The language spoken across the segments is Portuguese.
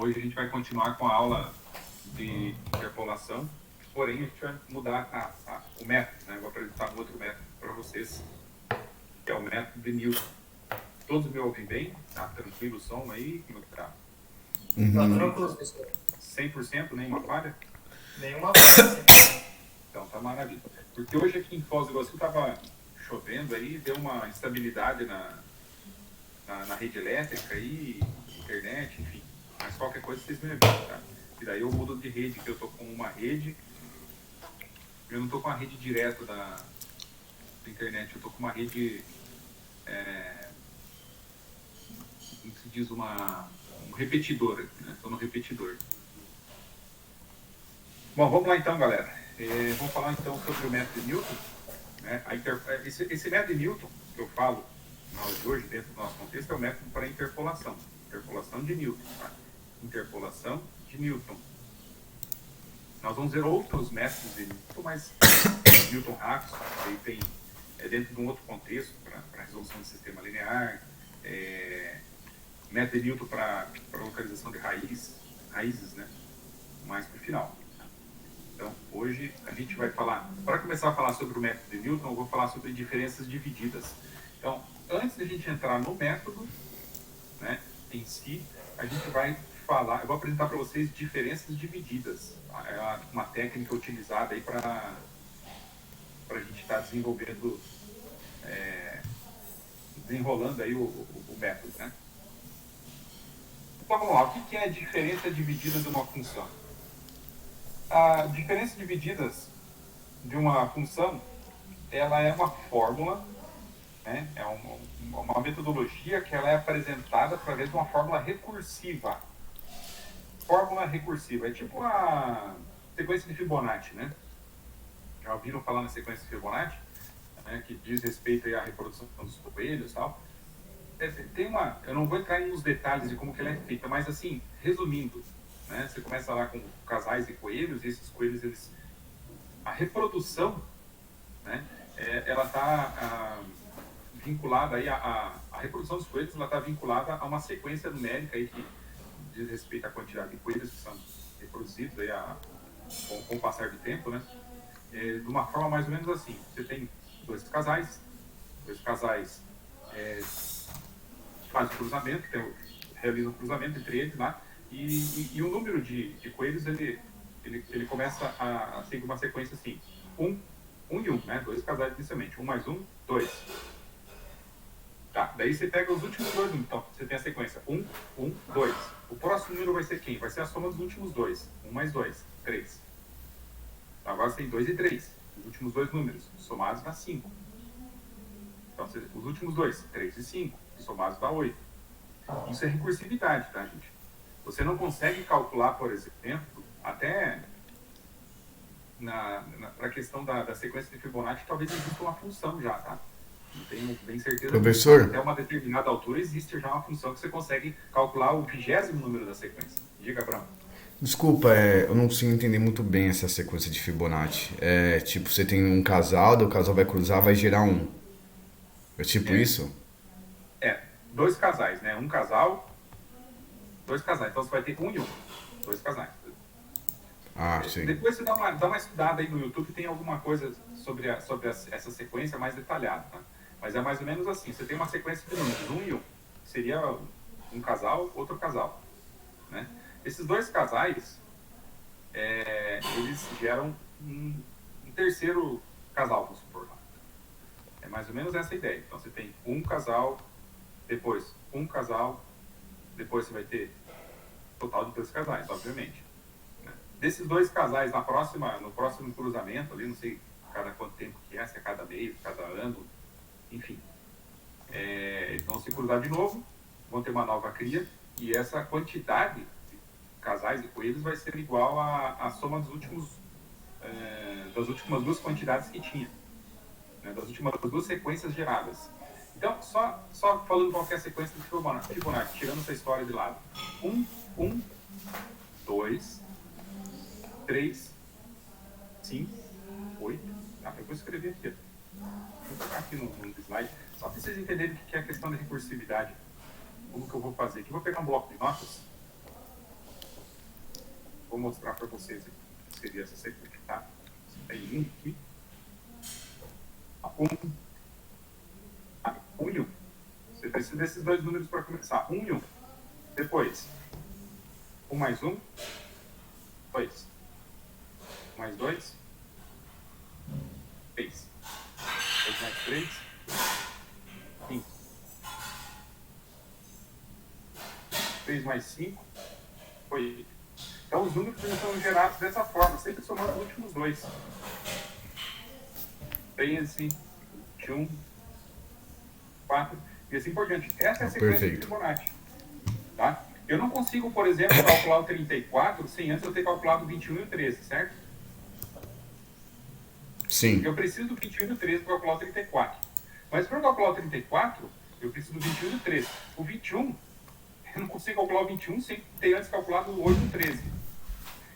hoje a gente vai continuar com a aula de interpolação, porém a gente vai mudar o método, né? Vou apresentar um outro método para vocês, que é o método de Newton. Todos me ouvem bem? Tá tranquilo o som aí? Como é que tá? Tá tranquilo, professor. 100%, nenhuma falha? Nenhuma falha. Então tá maravilha. Porque hoje aqui em Foz do Iguaçu estava chovendo aí, deu uma instabilidade na rede elétrica aí, internet, enfim. Mas qualquer coisa vocês me avisam, tá? E daí eu mudo de rede, que eu tô com uma rede, eu não tô com a rede direto da internet, eu tô com uma rede, como se diz, um repetidor aqui, né? Tô no repetidor. Bom, vamos lá então, galera. Vamos falar então sobre o método de Newton. Né? Esse método de Newton que eu falo na aula de hoje, dentro do nosso contexto, é o método para interpolação. Interpolação de Newton. Tá? Interpolação de Newton. Nós vamos ver outros métodos de Newton, mas Newton-Raphson, aí tem dentro de um outro contexto, para resolução de sistema linear, método de Newton para localização de raízes, né? Mais para o final. Então, hoje a gente vai falar, para começar a falar sobre o método de Newton, eu vou falar sobre diferenças divididas. Então, antes de a gente entrar no método, né, em si, a gente vai falar, eu vou apresentar para vocês diferenças divididas. É uma técnica utilizada aí para a gente estar desenvolvendo, desenrolando aí o método, né? Então, vamos lá, o que é a diferença dividida de uma função? A diferença divididas de uma função, ela é uma fórmula, né? É uma metodologia que ela é apresentada através de uma fórmula recursiva. Fórmula recursiva é tipo a sequência de Fibonacci, né? Já ouviram falar na sequência de Fibonacci? Né? Que diz respeito aí à reprodução dos coelhos e tal. Eu não vou entrar nos detalhes de como que ela é feita, mas assim, resumindo, né? Você começa lá com casais de coelhos, e esses coelhos, a reprodução, né? Ela está vinculada aí a reprodução dos coelhos, ela está vinculada a uma sequência numérica aí que diz respeito à quantidade de coelhos que são reproduzidos aí com o passar do tempo, né? De uma forma mais ou menos assim: você tem dois casais fazem o cruzamento, realizam um cruzamento entre eles lá, e o número de coelhos ele começa a seguir uma sequência assim: um e um, né? Dois casais inicialmente, um mais um, dois. Tá, daí você pega os últimos dois, então você tem a sequência 1, 1, 2. O próximo número vai ser quem? Vai ser a soma dos últimos dois. 1 mais 2, 3. Então agora você tem 2 e 3. Os últimos dois números, somados dá 5. Então os últimos dois, 3 e 5, somados dá 8. Isso é recursividade, tá, gente? Você não consegue calcular, por exemplo, até para a questão da sequência de Fibonacci, talvez exista uma função já, tá? Não tenho bem certeza. Professor? Até uma determinada altura existe já uma função que você consegue calcular o 20º número da sequência. Diga, Abraão. Desculpa, eu não consigo entender muito bem essa sequência de Fibonacci. É tipo, você tem um casal, daí o casal vai cruzar, vai gerar um. É tipo isso? Dois casais, né? Um casal, dois casais. Então você vai ter um e um. Dois casais. Ah, sim. Depois você dá uma estudada aí no YouTube, tem alguma coisa sobre essa sequência mais detalhada, tá? Mas é mais ou menos assim: você tem uma sequência de números, um e um. Seria um casal, outro casal, né? Esses dois casais, eles geram um terceiro casal, vamos supor. É mais ou menos essa a ideia. Então você tem um casal, depois um casal, depois você vai ter total de dois casais, obviamente. Né? Desses dois casais, no próximo cruzamento, ali, não sei cada quanto tempo que é, se é cada mês, cada ano, enfim. Eles vão se cruzar de novo, vão ter uma nova cria, e essa quantidade de casais e coelhos vai ser igual à soma das últimas duas quantidades que tinha, né? Das últimas duas sequências geradas. Então, só falando qual é a sequência de Fibonacci, tirando essa história de lado. 1, 2, 3, 5, 8. Ah, eu vou escrever aqui. Vou colocar aqui no slide, só para vocês entenderem o que é a questão da recursividade. Como que eu vou fazer aqui? Vou pegar um bloco de notas. vou mostrar para vocês aqui. Seria essa sequência, tá? Aí, aqui. Um e um. Você precisa desses dois números para começar. 1 e 1. Depois, 1 mais 1. 2. 1 mais 2. 3. 2 mais 3. 5. 3 mais 5. 8. Então, os números são gerados dessa forma, sempre somando os últimos dois. 13, 21, 4, e assim por diante. Essa é a sequência Perfeito. de Fibonacci. Tá? Eu não consigo, por exemplo, calcular o 34 sem antes eu ter calculado o 21 e o 13, certo? Sim. Eu preciso do 21 e do 13 para calcular o 34. Mas para calcular o 34, eu preciso do 21 e do 13. O 21, eu não consigo calcular o 21 sem ter antes calculado o 8 e o 13.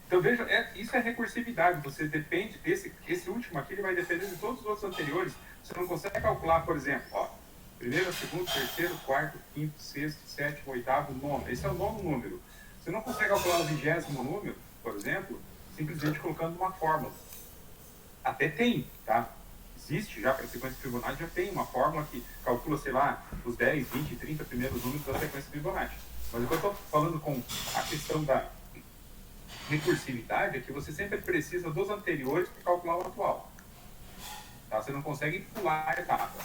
Então veja, isso é recursividade. Você depende esse último aqui, ele vai depender de todos os outros anteriores. Você não consegue calcular, por exemplo, ó, primeiro, segundo, terceiro, quarto, quinto, sexto, sétimo, oitavo, nono. Esse é o nono número. Você não consegue calcular o 20º número, por exemplo, simplesmente colocando uma fórmula. Até tem, tá? Existe já para a sequência Fibonacci, já tem uma fórmula que calcula, sei lá, os 10, 20, 30 primeiros números da sequência Fibonacci. Mas o que eu estou falando com a questão da recursividade é que você sempre precisa dos anteriores para calcular o atual. Tá? Você não consegue pular etapas.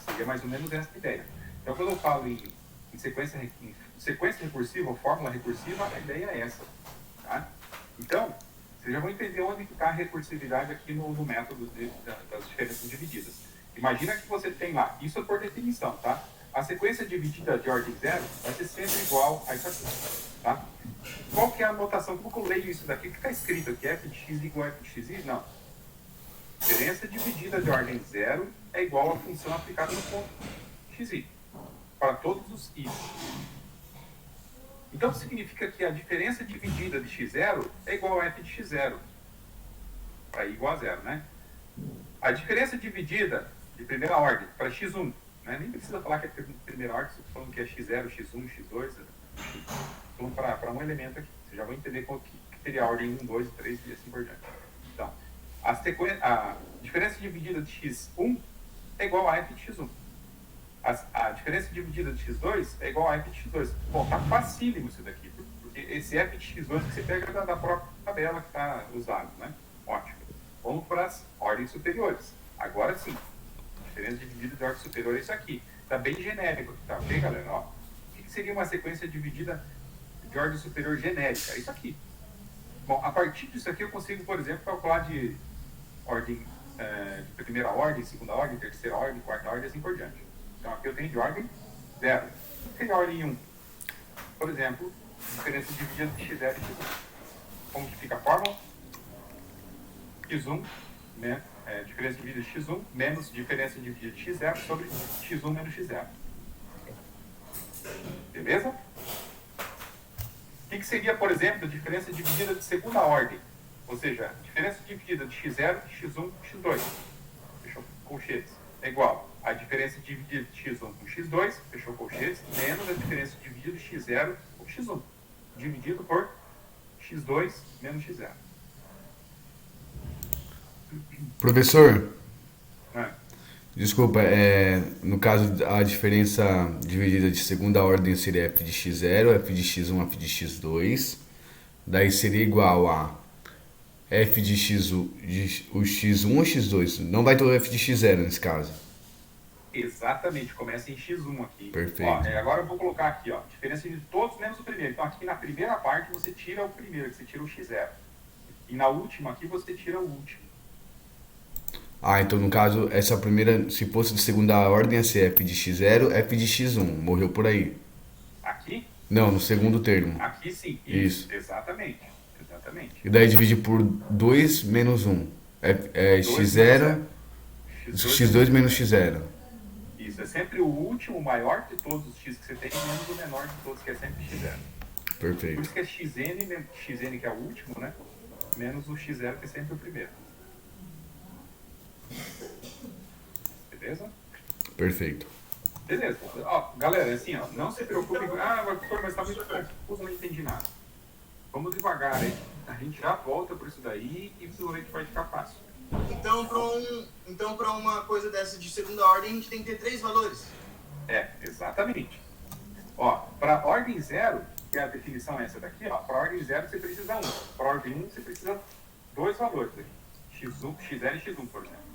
Seria mais ou menos essa a ideia. Então, quando eu falo em sequência recursiva ou fórmula recursiva, a ideia é essa. Tá? Então, vocês já vão entender onde está a recursividade aqui no método das diferenças divididas. Imagina que você tem lá, isso é por definição, tá? A sequência dividida de ordem zero vai ser sempre igual a isso aqui, tá? Qual que é a anotação? Como que eu leio isso daqui? O que está escrito aqui? F de x igual a f de x? Não. Diferença dividida de ordem zero é igual à função aplicada no ponto xi, para todos os i's. Então, significa que a diferença dividida de x0 é igual a f de x0. Para i igual a zero, né? A diferença dividida de primeira ordem para x1, né? Nem precisa falar que é primeira ordem, estou falando que é x0, x1, x2. Falando para um elemento aqui. Você já vai entender qual que teria a ordem 1, 2, 3 e assim por diante. Então, a diferença dividida de x1 é igual a f de x1. A diferença dividida de x2 é igual a f de x2. Bom, tá facílimo isso daqui, porque esse f de x2 que você pega da própria tabela que está usado, né? Ótimo. Vamos para as ordens superiores. Agora sim, a diferença dividida de ordem superior é isso aqui. Está bem genérico aqui, tá ok, galera? Ó, o que seria uma sequência dividida de ordem superior genérica? É isso aqui. Bom, a partir disso aqui eu consigo, por exemplo, calcular de ordem de primeira ordem, segunda ordem, terceira ordem, quarta ordem e assim por diante. Então aqui eu tenho de ordem 0. Tem ordem 1. Por exemplo, diferença dividida de x0 e x1. Como que fica a fórmula? x1, né? Diferença dividida de x1 menos diferença dividida de x0 sobre x1 menos x0. Beleza? O que seria, por exemplo, a diferença dividida de segunda ordem? Ou seja, diferença dividida de x0, x1, x2. Fechou colchetes. É igual a diferença dividida de x1 com x2, fechou colchetes, menos a diferença dividida de x0 com x1. Dividido por x2 menos x0. Professor, desculpa, no caso a diferença dividida de segunda ordem seria f de x0, f de x1, f de x2. Daí seria igual a f de x1, o x1 ou x2? Não vai ter o f de x0 nesse caso. Exatamente, começa em x1 aqui. Perfeito. Ó, agora eu vou colocar aqui, ó, diferença de todos menos o primeiro. Então aqui na primeira parte você tira o primeiro, que você tira o x0. E na última aqui você tira o último. Ah, então no caso, essa primeira, se fosse de segunda ordem, ia ser f de x0, f de x1. Morreu por aí. Aqui? Não, no segundo termo. Aqui sim. Isso. Exatamente. Exatamente. E daí divide por 2 menos 1. É x0, x2 menos x0. Isso, é sempre o último, o maior de todos os x que você tem, menos o menor de todos, que é sempre x0. Por Perfeito. isso que é xn que é o último, né? Menos o x0, que é sempre o primeiro. Beleza? Perfeito. Beleza. Ó, galera, assim, ó, não se preocupe. Ah, mas tá muito confuso, não entendi nada. Vamos devagar, hein? A gente já volta para isso daí e possivelmente vai ficar fácil. Então, para uma coisa dessa de segunda ordem, a gente tem que ter 3 valores. Exatamente. Ó, para ordem 0, que a definição é essa daqui, ó, para ordem 0 você precisa 1. Para ordem 1 você precisa 2 valores aqui. X0 e X1, por exemplo.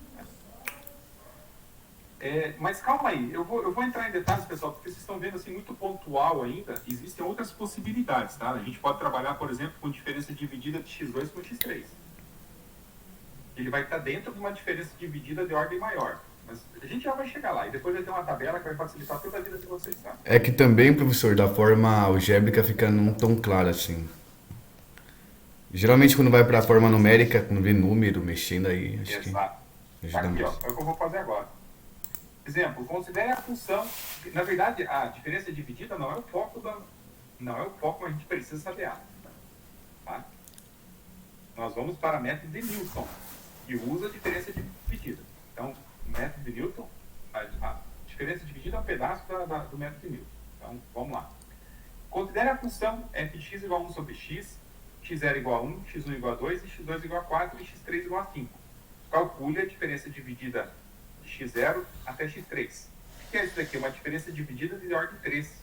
Mas calma aí, eu vou entrar em detalhes, pessoal, porque vocês estão vendo assim muito pontual ainda. Existem outras possibilidades, tá? A gente pode trabalhar, por exemplo, com diferença dividida de x2 com x3. Ele vai estar dentro de uma diferença dividida de ordem maior. Mas a gente já vai chegar lá. E depois vai ter uma tabela que vai facilitar toda a vida de vocês, tá? É que também, professor, da forma algébrica fica não tão claro assim. Geralmente quando vai para a forma numérica, quando vê número mexendo aí, acho que Exato. Tá ajuda aqui, ó, mais. é o que eu vou fazer agora. Exemplo, considere a função. Na verdade, a diferença dividida não é o foco que a gente precisa saber. Tá? Nós vamos para o método de Newton, que usa a diferença dividida. Então, o método de Newton, a diferença dividida é um pedaço do método de Newton. Então, vamos lá. Considere a função f de x igual a 1 sobre x, x0 igual a 1, x1 igual a 2, e x2 igual a 4 e x3 igual a 5. Calcule a diferença dividida de x0 até x3. O que é isso daqui? Uma diferença dividida de ordem 3.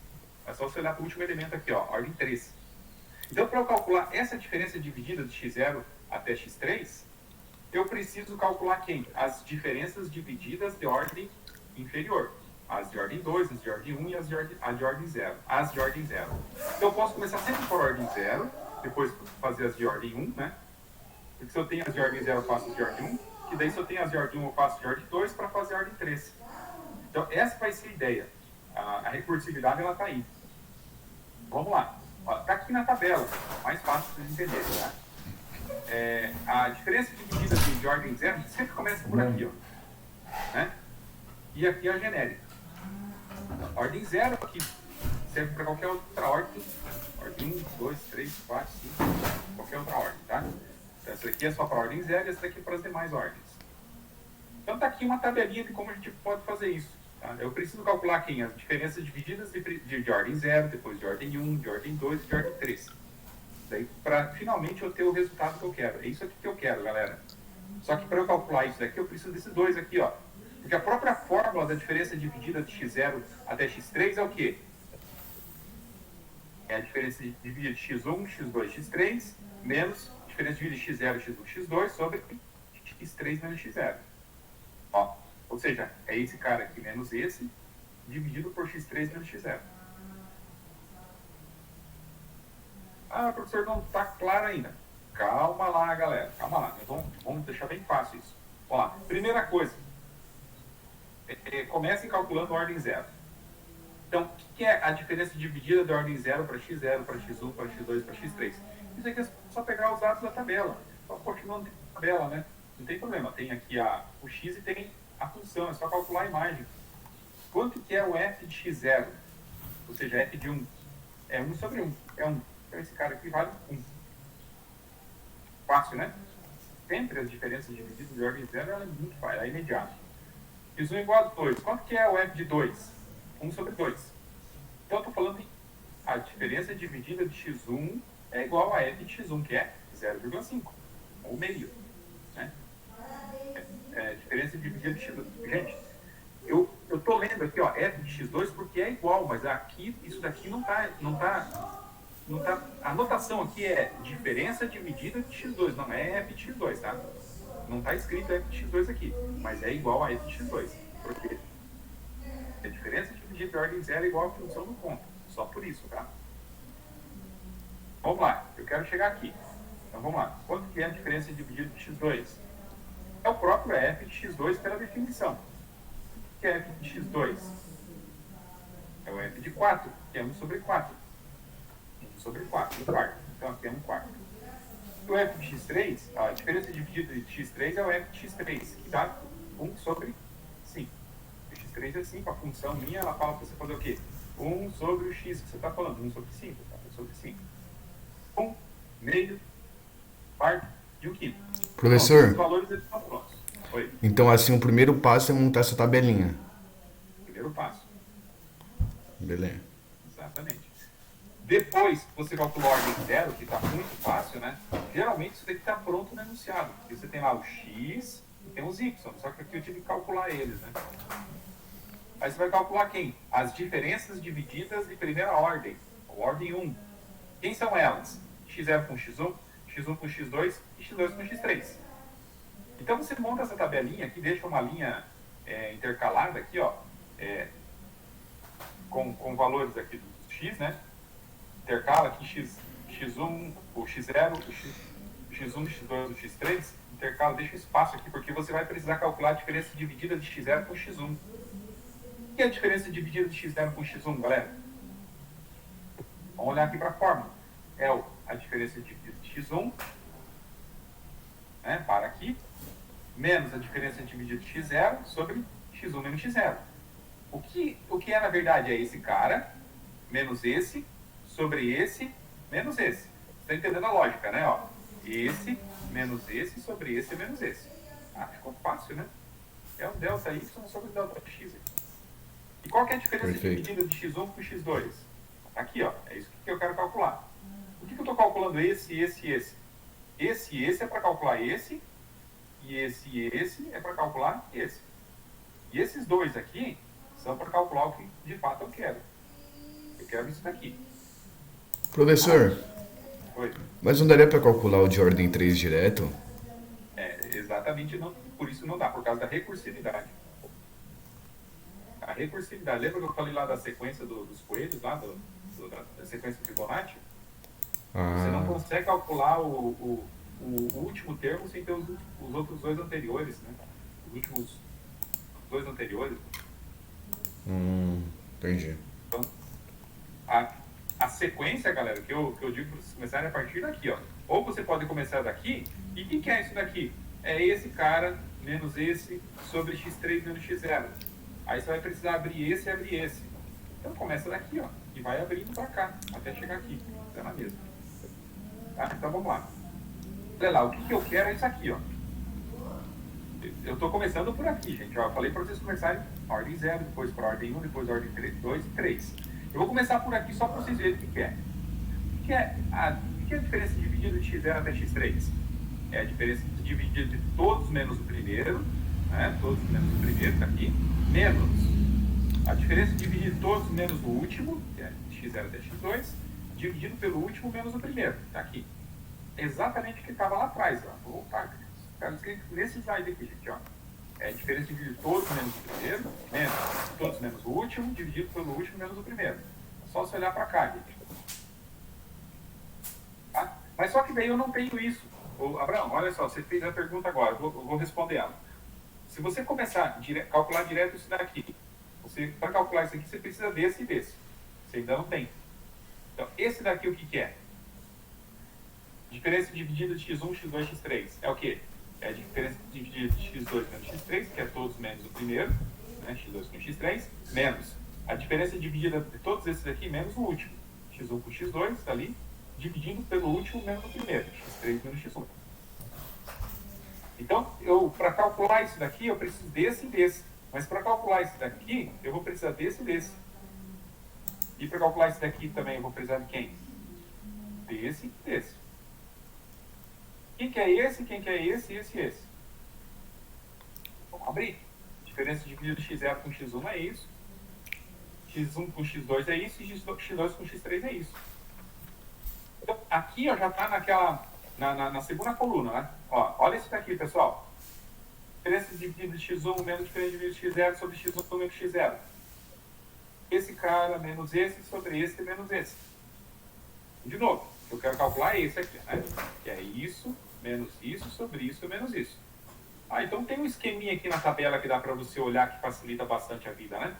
É só você olhar para o último elemento aqui, ó, ordem 3. Então, para eu calcular essa diferença dividida de x0 até x3, eu preciso calcular quem? As diferenças divididas de ordem inferior. As de ordem 2, as de ordem 1 e a de ordem 0. As de ordem 0. Então, eu posso começar sempre por ordem 0, depois fazer as de ordem 1, né? Porque se eu tenho as de ordem 0, eu faço as de ordem 1. E daí, se eu tenho as de ordem 1, eu faço de ordem 2 para fazer a ordem 3. Então, essa vai ser a ideia. A recursividade, ela está aí. Vamos lá. Está aqui na tabela. Mais fácil para vocês entenderem, tá? A diferença dividida de ordem 0 sempre começa por aqui, ó. Né? E aqui é a genérica. Ordem 0 aqui serve para qualquer outra ordem. Ordem 1, 2, 3, 4, 5, qualquer outra ordem, tá? Então, essa aqui é só para a ordem 0 e essa daqui é para as demais ordens. Então, está aqui uma tabelinha de como a gente pode fazer isso. Tá? Eu preciso calcular quem? As diferenças divididas de ordem 0, depois de ordem 1, de ordem 2 e de ordem 3. Daí, para finalmente eu ter o resultado que eu quero. É isso aqui que eu quero, galera. Só que para eu calcular isso daqui, eu preciso desses dois aqui, ó. Porque a própria fórmula da diferença dividida de x0 até x3 é o quê? É a diferença dividida de x1, x2, x3, menos a diferença dividida de x0, x1, x2 sobre x3 menos x0. Ó, ou seja, é esse cara aqui menos esse, dividido por x3 menos x0. Ah, professor, não está claro ainda. Calma lá, galera. Calma lá. Vamos deixar bem fácil isso. Ó, primeira coisa. Comecem calculando a ordem 0. Então, o que é a diferença dividida da ordem 0 para x0, para x1, para x2, para x3? Isso aqui é só pegar os dados da tabela. Só continuando a tabela, né? Não tem problema. Tem aqui o x e tem a função. É só calcular a imagem. Quanto que é o f de x0? Ou seja, f de 1. É 1 sobre 1. É 1. Então, esse cara aqui vale 1. Fácil, né? Sempre as diferenças divididas de ordem 0 é muito fácil, é imediato. x1 igual a 2. Quanto que é o f de 2? 1 sobre 2. Então, eu estou falando a diferença dividida de x1 é igual a f de x1, que é 0,5. Ou meio. Né? A diferença dividida de x2. Gente, eu estou lendo aqui, ó, f de x2 porque é igual, mas aqui, isso daqui não tá, a notação aqui é diferença dividida de x2, não é f de x2, tá? Não está escrito f de x2 aqui, mas é igual a f de x2. Por quê? A diferença dividida de ordem 0 é igual à função do ponto. Só por isso, tá? Vamos lá, eu quero chegar aqui. Então vamos lá. Quanto que é a diferença dividida de x2? É o próprio f de x2 pela definição. O que é f de x2? É o f de 4, que é 1 sobre 4. 1 sobre 4, um quarto. Então aqui é 1 quarto. O f de x3, a diferença dividida de x3 é o f de x3, que dá 1 sobre 5. O x3 é 5, a função minha, ela fala para você fazer o quê? 1 sobre o x que você está falando, 1 sobre 5, tá? 1 sobre 5. 1, meio, quarto e o quinto. Professor, Os valores eles estão prontos. Oi. então assim o primeiro passo é montar essa tabelinha. Primeiro passo. Beleza. Exatamente. Depois, você calcula a ordem zero, que está muito fácil, né? Geralmente isso tem que estar pronto no enunciado. Porque você tem lá o x e tem os y, só que aqui eu tive que calcular eles, né? Aí você vai calcular quem? As diferenças divididas de primeira ordem, ou ordem 1. Quem são elas? x0 com x1, x1 com x2 e x2 com x3. Então você monta essa tabelinha aqui, deixa uma linha intercalada aqui, ó, com valores aqui do x, né? Intercala aqui x1, o x0, o x1, o x2, o x3, intercala, deixa um espaço aqui, porque você vai precisar calcular a diferença dividida de x0 com x1. O que é a diferença dividida de x0 com x1, galera? Vamos olhar aqui para a fórmula. É a diferença dividida de x1, né, para aqui, menos a diferença dividida de x0 sobre x1 menos x0. O que é, na verdade, é esse cara, menos esse, sobre esse, menos esse. Está entendendo a lógica, né? Ó, esse, menos esse, sobre esse, menos esse. Ah, ficou fácil, né? É o delta y sobre o delta x. E qual que é a diferença dividida de x1 com x2? Aqui, ó, é isso que eu quero calcular. Por que eu estou calculando esse, esse e esse? Esse e esse é para calcular esse, e esse é para calcular esse. E esses dois aqui são para calcular o que de fato eu quero. Eu quero isso daqui. Professor, Oi. mas não daria para calcular o de ordem 3 direto? Exatamente, não, por isso não dá, por causa da recursividade. A recursividade, lembra que eu falei lá da sequência dos coelhos, lá da sequência Fibonacci? Você não consegue calcular o último termo sem ter os outros dois anteriores, né? Os últimos dois anteriores. Entendi. Então, a sequência, galera, que eu digo para vocês começarem a partir daqui, ó. Ou você pode começar daqui, e o que é isso daqui? É esse cara menos esse sobre x3 menos x0. Aí você vai precisar abrir esse e abrir esse. Então começa daqui, ó, e vai abrindo para cá, até chegar aqui, tá na mesma. Tá? Então vamos lá. Olha lá, o que eu quero é isso aqui, ó. Eu estou começando por aqui, gente. Ó, eu falei para vocês começarem ordem 0, depois para ordem 1, depois ordem 2 e 3. Eu vou começar por aqui só para vocês verem o que é. O que é a diferença dividida de x0 até x3? É a diferença dividida de todos menos o primeiro, né? Todos menos o primeiro, tá aqui, menos a diferença dividida de todos menos o último, que é x0 até x2, dividido pelo último menos o primeiro, tá aqui. Exatamente o que estava lá atrás, ó. Vou voltar. Está escrito nesse slide aqui, gente, ó. É a diferença dividida de todos menos o primeiro, menos todos menos o último, dividido pelo último menos o primeiro. É só você olhar para cá, gente. Tá? Mas só que daí eu não tenho isso. Ô, Abraão, olha só, você fez a pergunta agora, eu vou responder ela. Se você começar a calcular direto isso daqui, para calcular isso aqui, você precisa desse e desse. Você ainda não tem. Então, esse daqui o que é? Diferença dividida de x1, x2, x3. É o quê? É a diferença dividida de x2 menos x3, que é todos menos o primeiro, né? x2 com x3, menos a diferença dividida de todos esses aqui, menos o último. x1 com x2, está ali, dividindo pelo último menos o primeiro, x3 menos x1. Então, para calcular isso daqui, eu preciso desse e desse. Mas para calcular isso daqui, eu vou precisar desse e desse. E para calcular isso daqui também, eu vou precisar de quem? Desse e desse. Quem que é esse, quem que é esse, esse e esse? Vamos abrir. Diferença dividida de x0 com x1 é isso. x1 com x2 é isso. E x2 com x3 é isso. Então, aqui ó, já está na segunda coluna, né? Ó, olha isso daqui, pessoal. Diferença dividida de x1 menos diferença dividida de x0 sobre x1 menos x0. Esse cara menos esse sobre esse menos esse. De novo, eu quero calcular esse aqui, né? Que é isso, menos isso, sobre isso, menos isso. Ah, então tem um esqueminha aqui na tabela que dá para você olhar que facilita bastante a vida, né?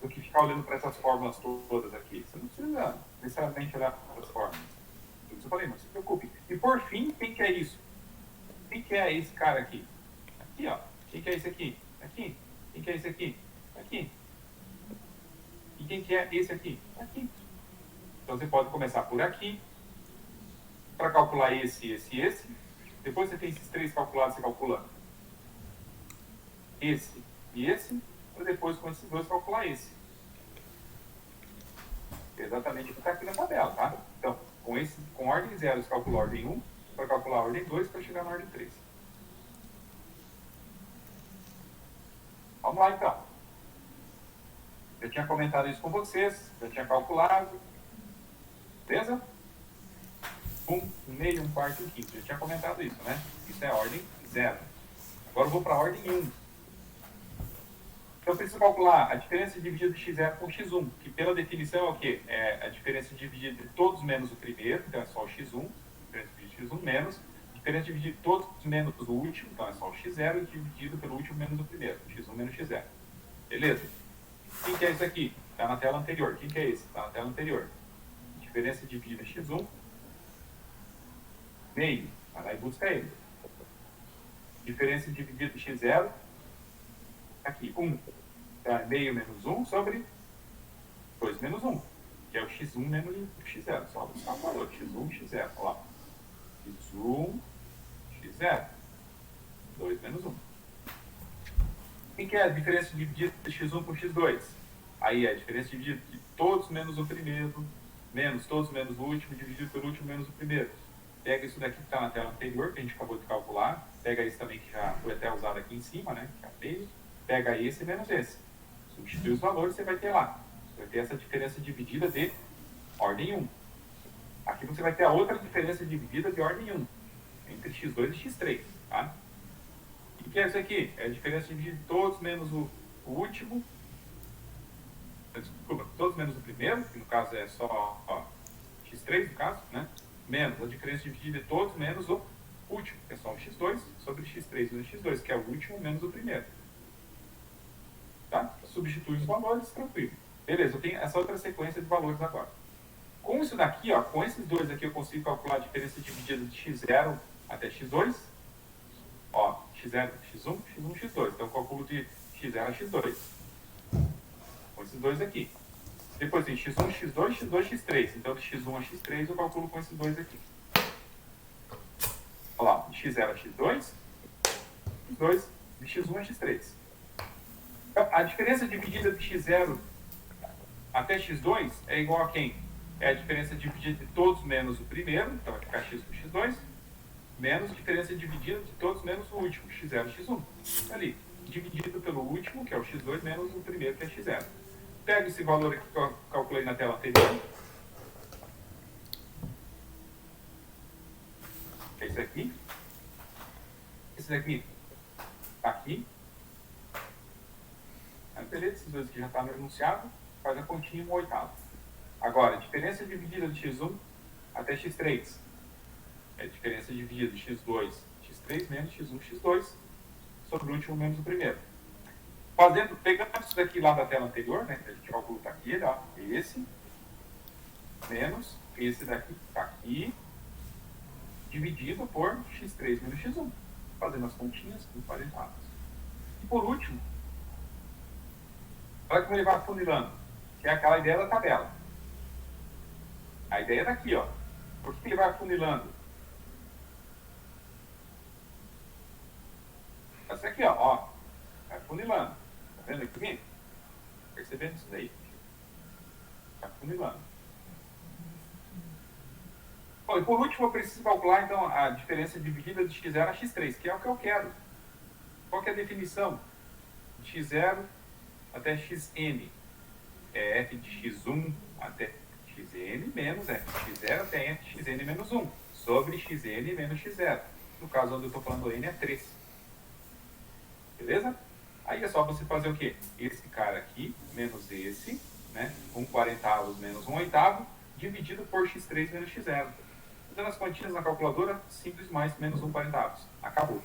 Do que ficar olhando para essas fórmulas todas aqui. Você não precisa necessariamente olhar para as fórmulas. Eu falei, não se preocupe. E por fim, quem que é isso? Quem que é esse cara aqui? Aqui, ó. Quem que é esse aqui? Aqui. Quem que é esse aqui? Aqui. E quem que é esse aqui? Aqui. Então você pode começar por aqui, para calcular esse, esse e esse. Depois você tem esses três calculados, você calcula esse e esse, para depois com esses dois calcular esse. exatamente o que está aqui na tabela, tá? Então, com ordem 0, você calcula a ordem 1, para calcular a ordem 2, para chegar na ordem 3. Vamos lá, então. Eu tinha comentado isso com vocês, eu tinha calculado. Beleza? 1 meio, 1 quarto, 1 quinto. Eu tinha comentado isso, né? Isso é a ordem 0. Agora eu vou para a ordem 1. Então eu preciso calcular a diferença dividida de x0 com x1, que pela definição é o quê? É a diferença dividida de todos menos o primeiro, então é só o x1, diferença dividida de x1 menos, diferença dividida de todos menos o último, então é só o x0, dividido pelo último menos o primeiro, x1 menos x0. Beleza? Quem que é isso aqui? Está na tela anterior. Quem que é esse? Está na tela anterior. Diferença dividida x1, meio, vai lá e busca ele. Diferença dividida de x0, aqui, 1. Então, é meio menos 1 sobre 2 menos 1, que é o x1 menos o x0. Só buscar o valor, x1, x0. Olha lá. x1, x0. 2 menos 1. O que é a diferença dividida de x1 por x2? Aí é a diferença dividida de todos menos o primeiro, menos todos menos o último, dividido pelo último menos o primeiro. Pega isso daqui que está na tela anterior, que a gente acabou de calcular. Pega esse também que já foi até usado aqui em cima, né? Que é meio. Pega esse menos esse. Substitui os valores, você vai ter lá. Você vai ter essa diferença dividida de ordem 1. Aqui você vai ter a outra diferença dividida de ordem 1. Entre x2 e x3, tá? O que é isso aqui? É a diferença dividida de todos menos o último. Desculpa, todos menos o primeiro, que no caso é só x3, no caso, né? Menos a diferença dividida de todos menos o último, que é só o x2, sobre x3 menos x2, que é o último menos o primeiro. Tá? Substitui os valores, tranquilo. Beleza, eu tenho essa outra sequência de valores agora. Com isso daqui, ó, com esses dois aqui, eu consigo calcular a diferença dividida de x0 até x2. Ó, x0, x1, x1, x2. Então, eu calculo de x0 a x2. Com esses dois aqui. Depois tem x1, x2, x2, x3. Então, de x1 a x3, eu calculo com esses dois aqui. Olha lá, de x0 a x2, x2, de x1 a x3. Então, a diferença dividida de x0 até x2 é igual a quem? É a diferença dividida de todos menos o primeiro, então vai ficar x por x2, menos a diferença dividida de todos menos o último, x0 e x1. Ali, dividido pelo último, que é o x2, menos o primeiro, que é x0. Pego esse valor aqui que eu calculei na tela anterior. É esse aqui. Esse daqui está aqui. Beleza, esses dois aqui já estão no enunciado. Faz a continha no oitavo. Agora, diferença dividida de x1 até x3. É a diferença dividida de x2, x3 menos x1, x2, sobre o último menos o primeiro. Pegando isso daqui lá da tela anterior, né? A gente calcula tá aqui, ó, esse, menos esse daqui que está aqui, dividido por x3 menos x1. Fazendo as continhas emparejadas. E por último, olha como ele vai afunilando, que é aquela ideia da tabela. A ideia é daqui, ó. Por que ele vai afunilando? Essa aqui, ó. Vai afunilando. Tá vendo aqui? Percebendo isso daí? Vai afunilando. Bom, e por último, eu preciso calcular, então, a diferença dividida de x0 a x3, que é o que eu quero. Qual que é a definição? De x0 até xn. É f de x1 até xn menos f de x0 até f de xn menos 1, sobre xn menos x0. No caso onde eu estou falando n é 3. Beleza? Aí é só você fazer o quê? Esse cara aqui, menos esse, né? 1/40 menos 1/8, dividido por x3 menos x0. Fazendo as continhas na calculadora, simples mais menos 1/40. Acabou.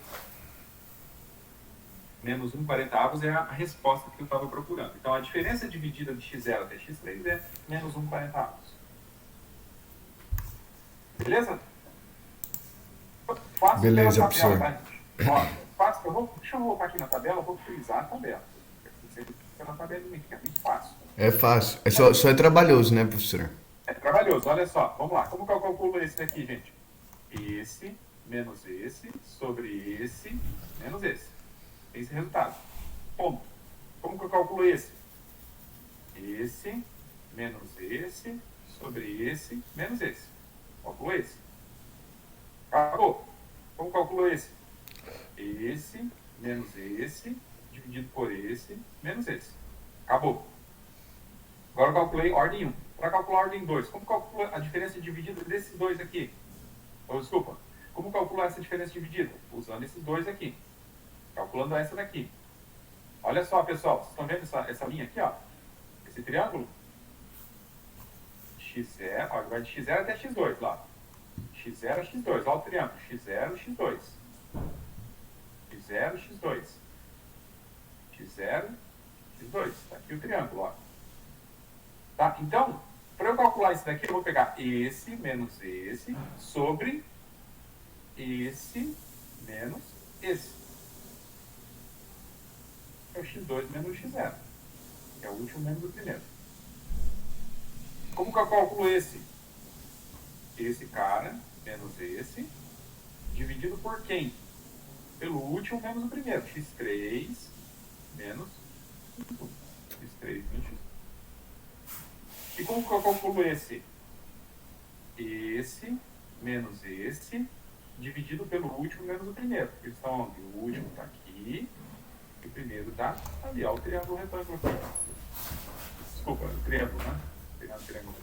Menos 1/40 é a resposta que eu estava procurando. Então, a diferença dividida de x0 até x3 é menos 1/40. Beleza? Faço Beleza, pela tabela, professor. tá? Ó, deixa eu voltar aqui na tabela, eu vou frisar a tabela. Pela tabelinha aqui, é muito fácil. É fácil. Só é trabalhoso, né, professor? É trabalhoso, olha só. Vamos lá. Como que eu calculo esse daqui, gente? Esse menos esse sobre esse menos esse. Esse resultado. Ponto. Como que eu calculo esse? Esse menos esse, sobre esse, menos esse. Calculo esse. Acabou. Como calculo esse? Esse, menos esse, dividido por esse, menos esse. Acabou. Agora eu calculei ordem 1. Para calcular a ordem 2, como calcula a diferença dividida desses dois aqui? Desculpa. Como calcular essa diferença dividida? Usando esses dois aqui. Calculando essa daqui. Olha só, pessoal. Vocês estão vendo essa linha aqui, ó? Esse triângulo? X0, ó, vai de X0 até X2 lá. X0 a X2. Olha o triângulo. X0, X2. X0, X2. X0, X2. Está aqui o triângulo, ó. Tá? Então, para eu calcular isso daqui, eu vou pegar esse menos esse sobre esse menos esse. É o x2 menos o x0. Que é o último menos o primeiro. Como que eu calculo esse? Esse cara menos esse, dividido por quem? Pelo último menos o primeiro. x3 menos x3 menos x. E como que eu calculo esse? Esse menos esse, dividido pelo último menos o primeiro. Eles estão onde? O último está aqui, e o primeiro está ali. Olha o triângulo retângulo aqui. Desculpa, o triângulo, né? Triângulo retângulo.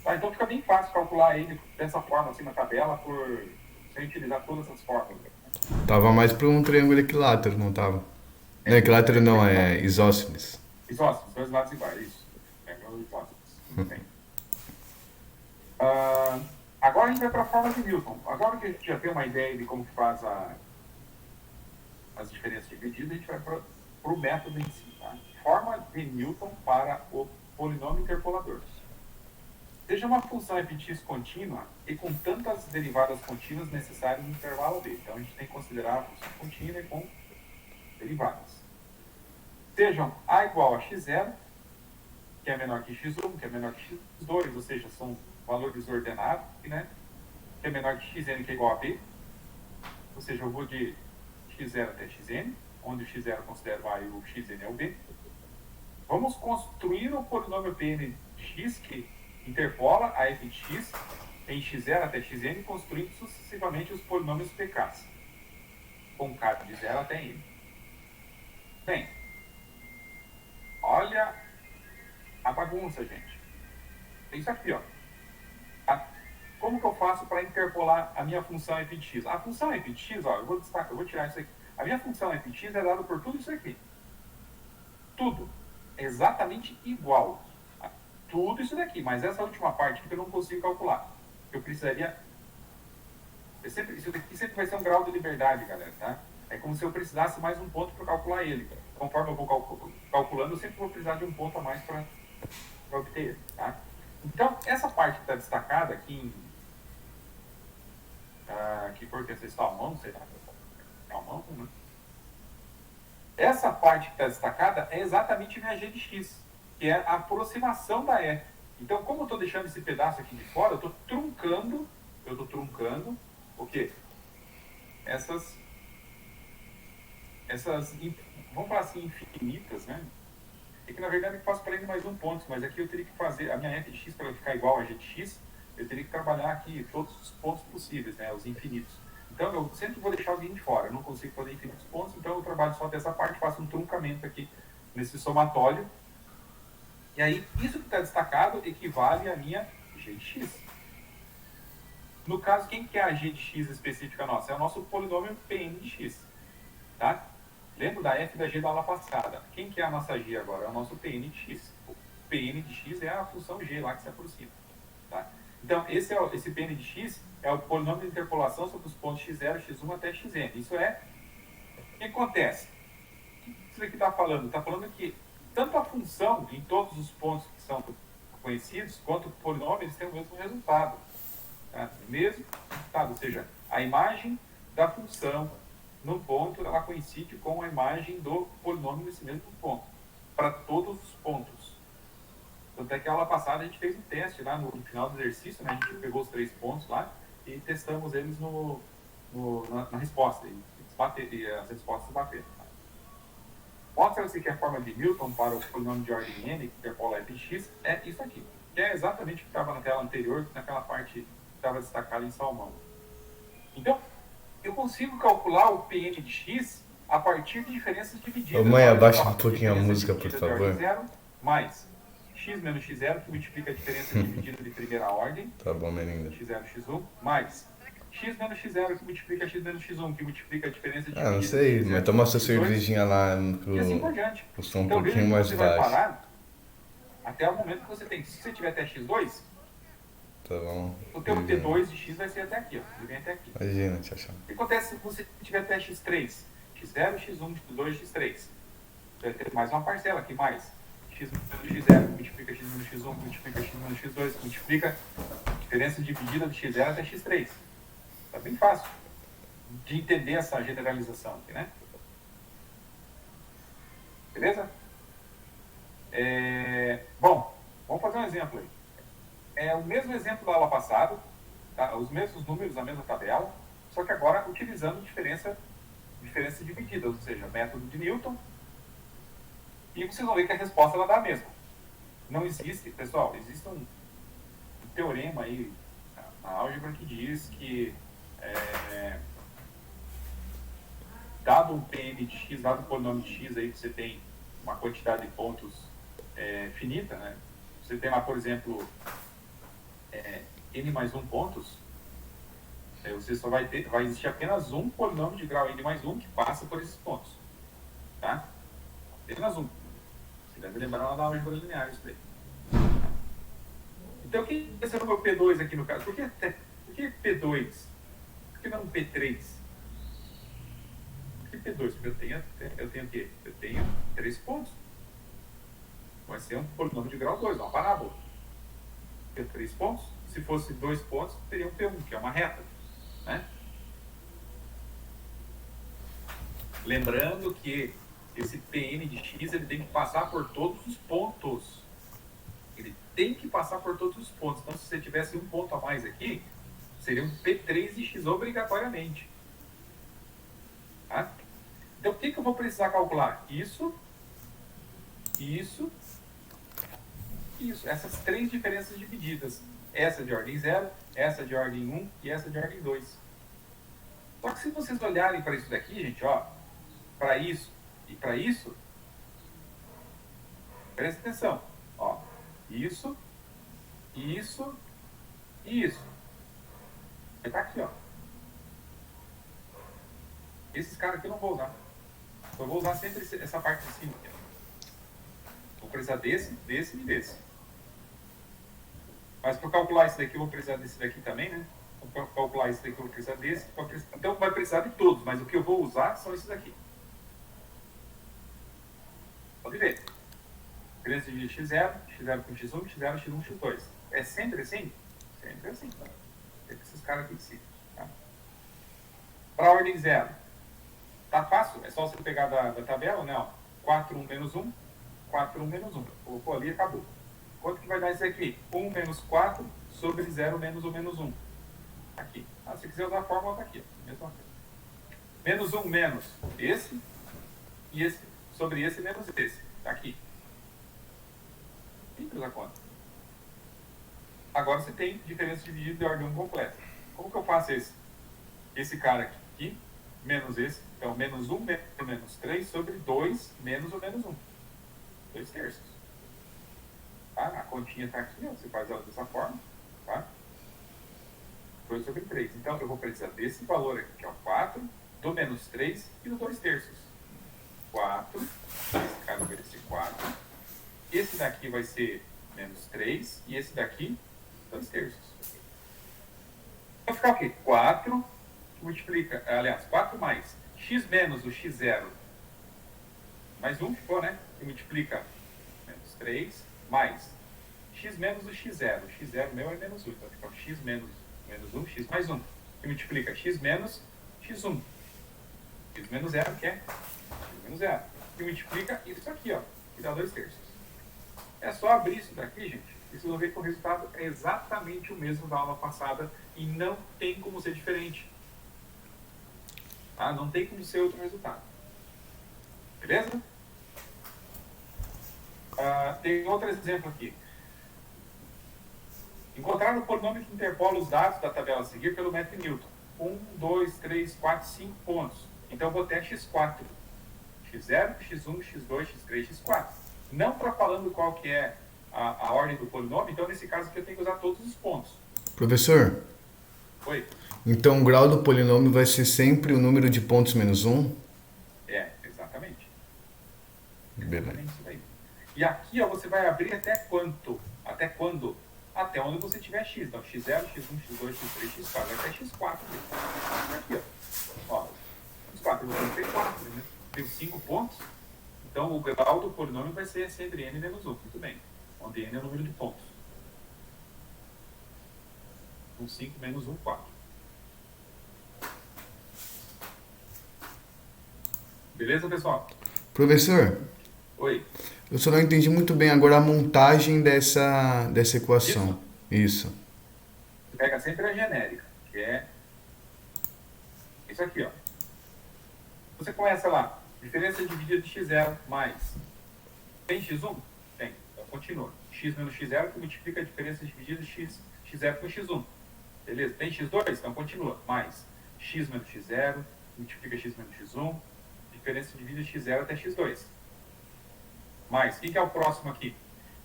Tá, então fica bem fácil calcular ele dessa forma, assim, na tabela, sem utilizar todas essas fórmulas. Tava mais para um triângulo equilátero, não tava? Não, equilátero não, é isósceles. Isósceles, dois lados iguais, isso. Triângulo isósceles. Bem. Agora a gente vai para a forma de Newton. Agora que a gente já tem uma ideia de como que faz as diferenças divididas, a gente vai para o método em si. Tá? Forma de Newton para o polinômio interpolador. Seja uma função f de x contínua e com tantas derivadas contínuas necessárias no intervalo b. Então a gente tem que considerar a função contínua e com derivadas. Sejam a igual a x0, que é menor que x1, que é menor que x2, ou seja, são valores ordenados, né? Que é menor que xn, que é igual a b. Ou seja, eu vou de x0 até xn, onde o x0 eu considero A e o xn é o b. Vamos construir o polinômio Pn de x, que interpola a f de x em x0 até xn, construindo sucessivamente os polinômios pk's, com k de 0 até n. Bem, olha a bagunça, gente. É isso aqui, ó. Como que eu faço para interpolar a minha função f de x? A função f de x, ó, eu vou tirar isso aqui. A minha função f de x é dada por tudo isso aqui. Tudo. Exatamente igual. Tudo isso daqui. Mas essa última parte que eu não consigo calcular. Eu precisaria... Isso daqui sempre vai ser um grau de liberdade, galera, tá? É como se eu precisasse mais um ponto para calcular ele. Conforme eu vou calculando, eu sempre vou precisar de um ponto a mais para obter ele, tá? Então, essa parte que está destacada aqui em... que cor que é essa? Salmão, sei lá. Salmão, né? Essa parte que está destacada é exatamente minha g de x, que é a aproximação da f. Então, como eu estou deixando esse pedaço aqui de fora, eu estou truncando o quê? Essas, vamos falar assim, infinitas, né? É que na verdade eu faço para ele mais um ponto, mas aqui eu teria que fazer a minha f de x para ficar igual a g de x, eu teria que trabalhar aqui todos os pontos possíveis, né? Os infinitos. Então eu sempre vou deixar alguém de fora, eu não consigo fazer infinitos pontos, então eu trabalho só dessa parte, faço um truncamento aqui nesse somatório. E aí, isso que está destacado equivale à minha g de x. No caso, quem que é a g de x específica nossa? É o nosso polinômio Pn de x. Tá? Lembra da f e da g da aula passada. Quem que é a nossa g agora? É o nosso Pn de x. O Pn de x é a função g lá que se aproxima. Tá? Então, esse Pn de x é o polinômio de interpolação sobre os pontos x0, x1 até xn. Isso é... O que acontece? O que isso aqui está falando? Está falando que tanto a função em todos os pontos que são conhecidos, quanto o polinômio, eles têm o mesmo resultado. Tá? O mesmo resultado, ou seja, a imagem da função no ponto, ela coincide com a imagem do polinômio nesse mesmo ponto, para todos os pontos. Tanto é que a aula passada a gente fez um teste lá no final do exercício, né? A gente pegou os 3 pontos lá e testamos eles na resposta, e as respostas bateram. Tá? Mostra-se que a forma de Newton para o polinômio de ordem n, que interpola f de x, é isso aqui. Que é exatamente o que estava na tela anterior, naquela parte que estava destacada em salmão. Então, eu consigo calcular o Pn de x a partir de diferenças divididas. Ô mãe, Olha abaixa só, um pouquinho a diferença música, por dividida de ordem favor. zero, mais x menos x0, que multiplica a diferença dividida de primeira ordem, Tá bom, minha linda. x0, x1, mais x menos x0, que multiplica x menos x1, que multiplica a diferença dividida Ah, não sei, de mas x0, toma sua x2, cervejinha lá e assim por diante. pro som um Então, veja pouquinho que mais você vai baixo. parar até o momento que você tem. Se você tiver até x2, Tá bom. o teu T2 de x vai ser até aqui, ó. Ele vem até aqui. Imagina, tchau, tchau. O que acontece se você tiver até x3? x0, x1, x2, x3. Você vai ter mais uma parcela aqui, mais x menos x0, multiplica x menos x1, multiplica x menos x2, multiplica a diferença dividida de x0 até x3. Tá bem fácil de entender essa generalização aqui, né? Beleza? Bom, vamos fazer um exemplo aí. É o mesmo exemplo da aula passada, tá? Os mesmos números, a mesma tabela, só que agora utilizando diferenças divididas, ou seja, método de Newton. E vocês vão ver que a resposta ela dá a mesma. Não existe, pessoal, existe um teorema aí na álgebra que diz que dado um Pn de x, dado um polinômio de x, aí você tem uma quantidade de pontos finita, né? Você tem lá, por exemplo, n mais 1 pontos, você só vai existir apenas um polinômio de grau n mais 1 que passa por esses pontos. Tá? Apenas um. Você deve lembrar lá da álgebra linear isso daí. Então, o que é o meu P2 aqui no caso? Por que P2? Por que não P3? Por que P2? Porque eu tenho o quê? Eu tenho 3 pontos. Vai ser um polinômio de grau 2, uma parábola. Tem 3 pontos. Se fosse 2 pontos, teria um P1, que é uma reta. Né? Lembrando que esse Pn de x ele tem que passar por todos os pontos. Ele tem que passar por todos os pontos. Então, se você tivesse um ponto a mais aqui, seria um P3 de x obrigatoriamente. Tá? Então, o que eu vou precisar calcular? Isso. Essas 3 diferenças divididas. Essa de ordem 0, essa de ordem 1 e essa de ordem 2. Só que se vocês olharem para isso daqui, gente, ó, para isso e para isso, presta atenção, ó, isso e isso. Vai estar aqui, ó. Esses caras aqui eu não vou usar. Eu vou usar sempre essa parte de cima aqui. Vou precisar desse e desse. Mas para calcular isso daqui, eu vou precisar desse daqui também, né? Para calcular isso daqui, eu vou precisar desse. Então, vai precisar de todos, mas o que eu vou usar são esses aqui. Pode ver. Diferença de x0, x0 com x1, x0, x1, x2. É sempre assim? Sempre assim. Tá? Sempre esses caras aqui de cima. Tá? Para a ordem 0. Tá fácil? É só você pegar da tabela? Não. 4, 1, menos 1. 4, 1, menos 1. Colocou ali e acabou. Quanto que vai dar isso aqui? 1 menos 4 sobre 0 menos 1 menos 1. Aqui. Ah, se quiser usar a fórmula, tá aqui. Mesma coisa. Menos 1 menos esse. E esse sobre esse menos esse. Tá aqui. Simples a conta. Agora você tem diferença dividida de ordem 1 completa. Como que eu faço esse? Esse cara aqui, menos esse. Então, menos 1 menos 3 sobre 2 menos o menos 1. 2 terços. Tá? A continha está aqui, ó, você faz ela dessa forma. Tá? 2 sobre 3. Então, eu vou precisar desse valor aqui, que é o 4, do menos 3 e do 2 terços. 4. Esse cara vai ser 4. Esse daqui vai ser menos 3. E esse daqui, 2 terços. Vai ficar o quê? 4 multiplica, aliás, 4 mais x menos o x0 mais 1 ficou, né? Que multiplica menos 3 mais x menos o x0. O x0 meu é menos 1. Então fica x menos 1, x mais 1. Que multiplica x menos x1. X menos 0, que é x menos 0. Que multiplica isso aqui, ó. Que dá 2 terços. É só abrir isso daqui, gente. E vocês vão ver que o resultado é exatamente o mesmo da aula passada. E não tem como ser diferente. Tá? Não tem como ser outro resultado. Beleza? Tem outro exemplo aqui. Encontrar o polinômio que interpola os dados da tabela a seguir pelo método Newton. 1, 2, 3, 4, 5 pontos. Então, eu vou ter x4. x0, x1, x2, x3, x4. Não para falando qual que é a ordem do polinômio, então nesse caso aqui eu tenho que usar todos os pontos. Professor, Oi? então o grau do polinômio vai ser sempre o número de pontos menos 1? Exatamente. Beleza. Exatamente isso daí. E aqui, ó, você vai abrir até quanto? Até quando? Até onde você tiver x. Então, x0, x1, x2, x3, x4. Vai até x4. Aqui, ó. x4, eu vou ter 4, né? Tenho 5 pontos. Então, o grau do polinômio vai ser sempre n menos 1. Muito bem. Onde n é o número de pontos. Então, 5 menos 1, 4. Beleza, pessoal? Professor, Oi. eu só não entendi muito bem agora a montagem dessa equação. Isso. Você pega sempre a genérica, que é isso aqui, ó. Você começa lá, diferença dividida de x0 mais. Tem x1? Tem. Então continua. X menos x0 que multiplica a diferença dividida de x0 com x1. Beleza? Tem x2? Então continua. Mais x menos x0, multiplica x menos x1, diferença dividida de x0 até x2. Mais, o que é o próximo aqui?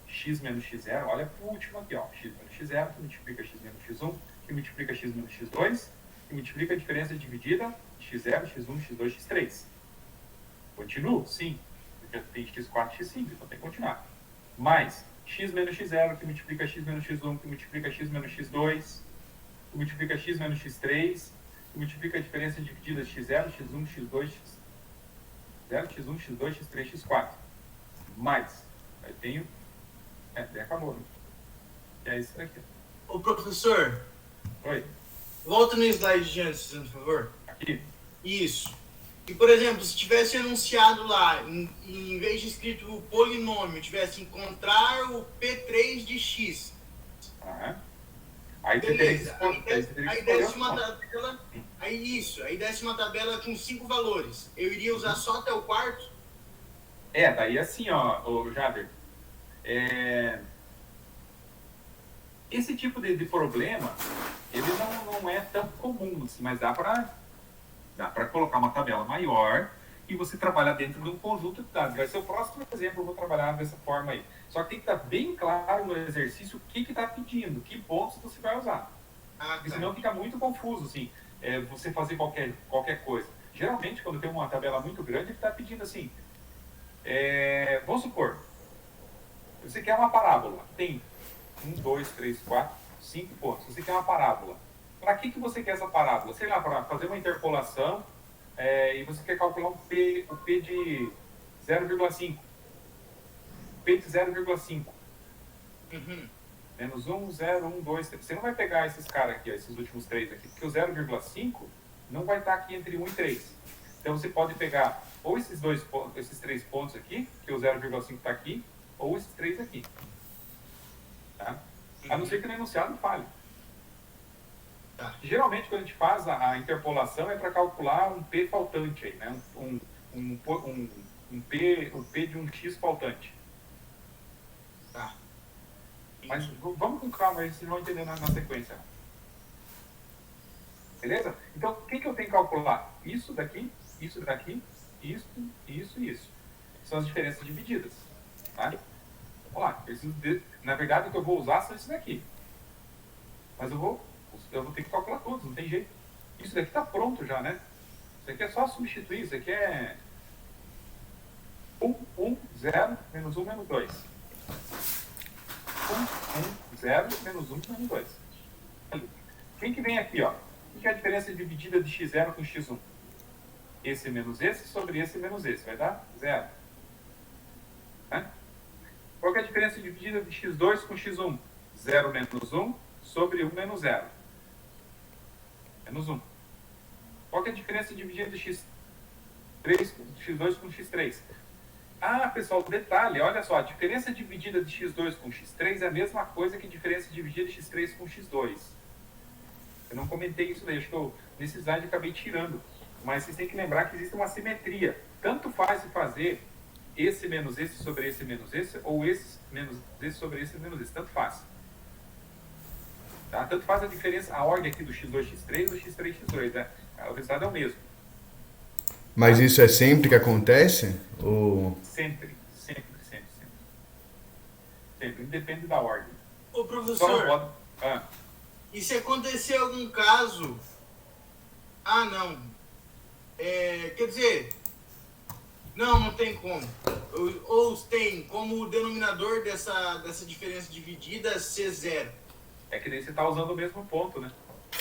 X menos x0, olha para o último aqui, ó. X menos x0, que multiplica x menos x1, que multiplica x menos x2, que multiplica a diferença dividida de x0, x1, x2, x3. Continuo? Sim. Porque tem x4, x5, então tem que continuar. Mais, x menos x0, que multiplica x menos x1, que multiplica x menos x2, que multiplica x menos x3, que multiplica a diferença dividida de x0, x1, x2, x0, x1, x2, x3, x4. Mais. Aí tenho... daí acabou, né? É isso daqui. Ô, professor, Oi. volta no slide de antes, por favor. Aqui. Isso. E, por exemplo, se tivesse anunciado lá, em vez de escrito o polinômio, tivesse encontrar o P3 de x. Aham. Aí você teria que Beleza. escolher. Aí desce uma tabela. Aí desce uma tabela com 5 valores. Eu iria usar só até o quarto? Daí assim, ó, o Jader. Esse tipo de problema, ele não é tão comum, assim, mas dá para colocar uma tabela maior e você trabalhar dentro de um conjunto de dados. Vai ser o próximo exemplo, eu vou trabalhar dessa forma aí. Só que tem que estar bem claro no exercício o que está pedindo, que pontos você vai usar. Porque senão fica muito confuso, assim, você fazer qualquer coisa. Geralmente, quando tem uma tabela muito grande, ele está pedindo assim, vamos supor, você quer uma parábola, tem 1, 2, 3, 4, 5 pontos. Você quer uma parábola. Para que você quer essa parábola? Sei lá, para fazer uma interpolação e você quer calcular o P de 0,5. P de 0,5. Uhum. Menos 1, 0, 1, 2, 3. Você não vai pegar esses caras aqui, ó, esses últimos 3 aqui, porque o 0,5 não vai estar aqui entre 1 e 3. Então você pode pegar ou esses 3 pontos aqui, que o 0,5 está aqui, ou esses 3 aqui. Tá? A não ser que no enunciado fale. Tá. Geralmente, quando a gente faz a interpolação, é para calcular um P faltante, aí, né? um P de um X faltante. Tá. Mas vamos com calma aí, vocês vão entender na sequência. Beleza? Então, o que eu tenho que calcular? Isso daqui, isso, isso e isso. São as diferenças divididas. Tá? Vamos lá. Na verdade, o que eu vou usar são esses daqui. Mas eu vou ter que calcular todos, não tem jeito. Isso daqui está pronto já, né? Isso aqui é só substituir. Isso aqui é 1, 0, menos 1, menos 2. 1, 0, menos 1, menos 2. Quem que vem aqui, ó? O que é a diferença dividida de x0 com x1? Esse menos esse sobre esse menos esse. Vai dar 0. Né? Qual que é a diferença dividida de x2 com x1? 0 menos 1 sobre 1 menos 0. Menos 1. Qual que é a diferença dividida de x2 com x3? Ah, pessoal, detalhe, olha só, a diferença dividida de x2 com x3 é a mesma coisa que a diferença dividida de x3 com x2. Eu não comentei isso daí, acho que nesse slide acabei tirando. Mas vocês têm que lembrar que existe uma simetria. Tanto faz fazer esse menos esse sobre esse menos esse, ou esse menos esse sobre esse menos esse. Tanto faz. Tá? Tanto faz a diferença, a ordem aqui do x2, x3 ou x3, x2. Né? O resultado é o mesmo. Mas isso é sempre que acontece? Ou... Sempre. Sempre. Independe da ordem. Ô, Só não professor, pode... e se acontecer algum caso... Ah, não. Quer dizer... Não tem como. Ou tem como o denominador dessa diferença dividida ser zero. É que daí você está usando o mesmo ponto, né?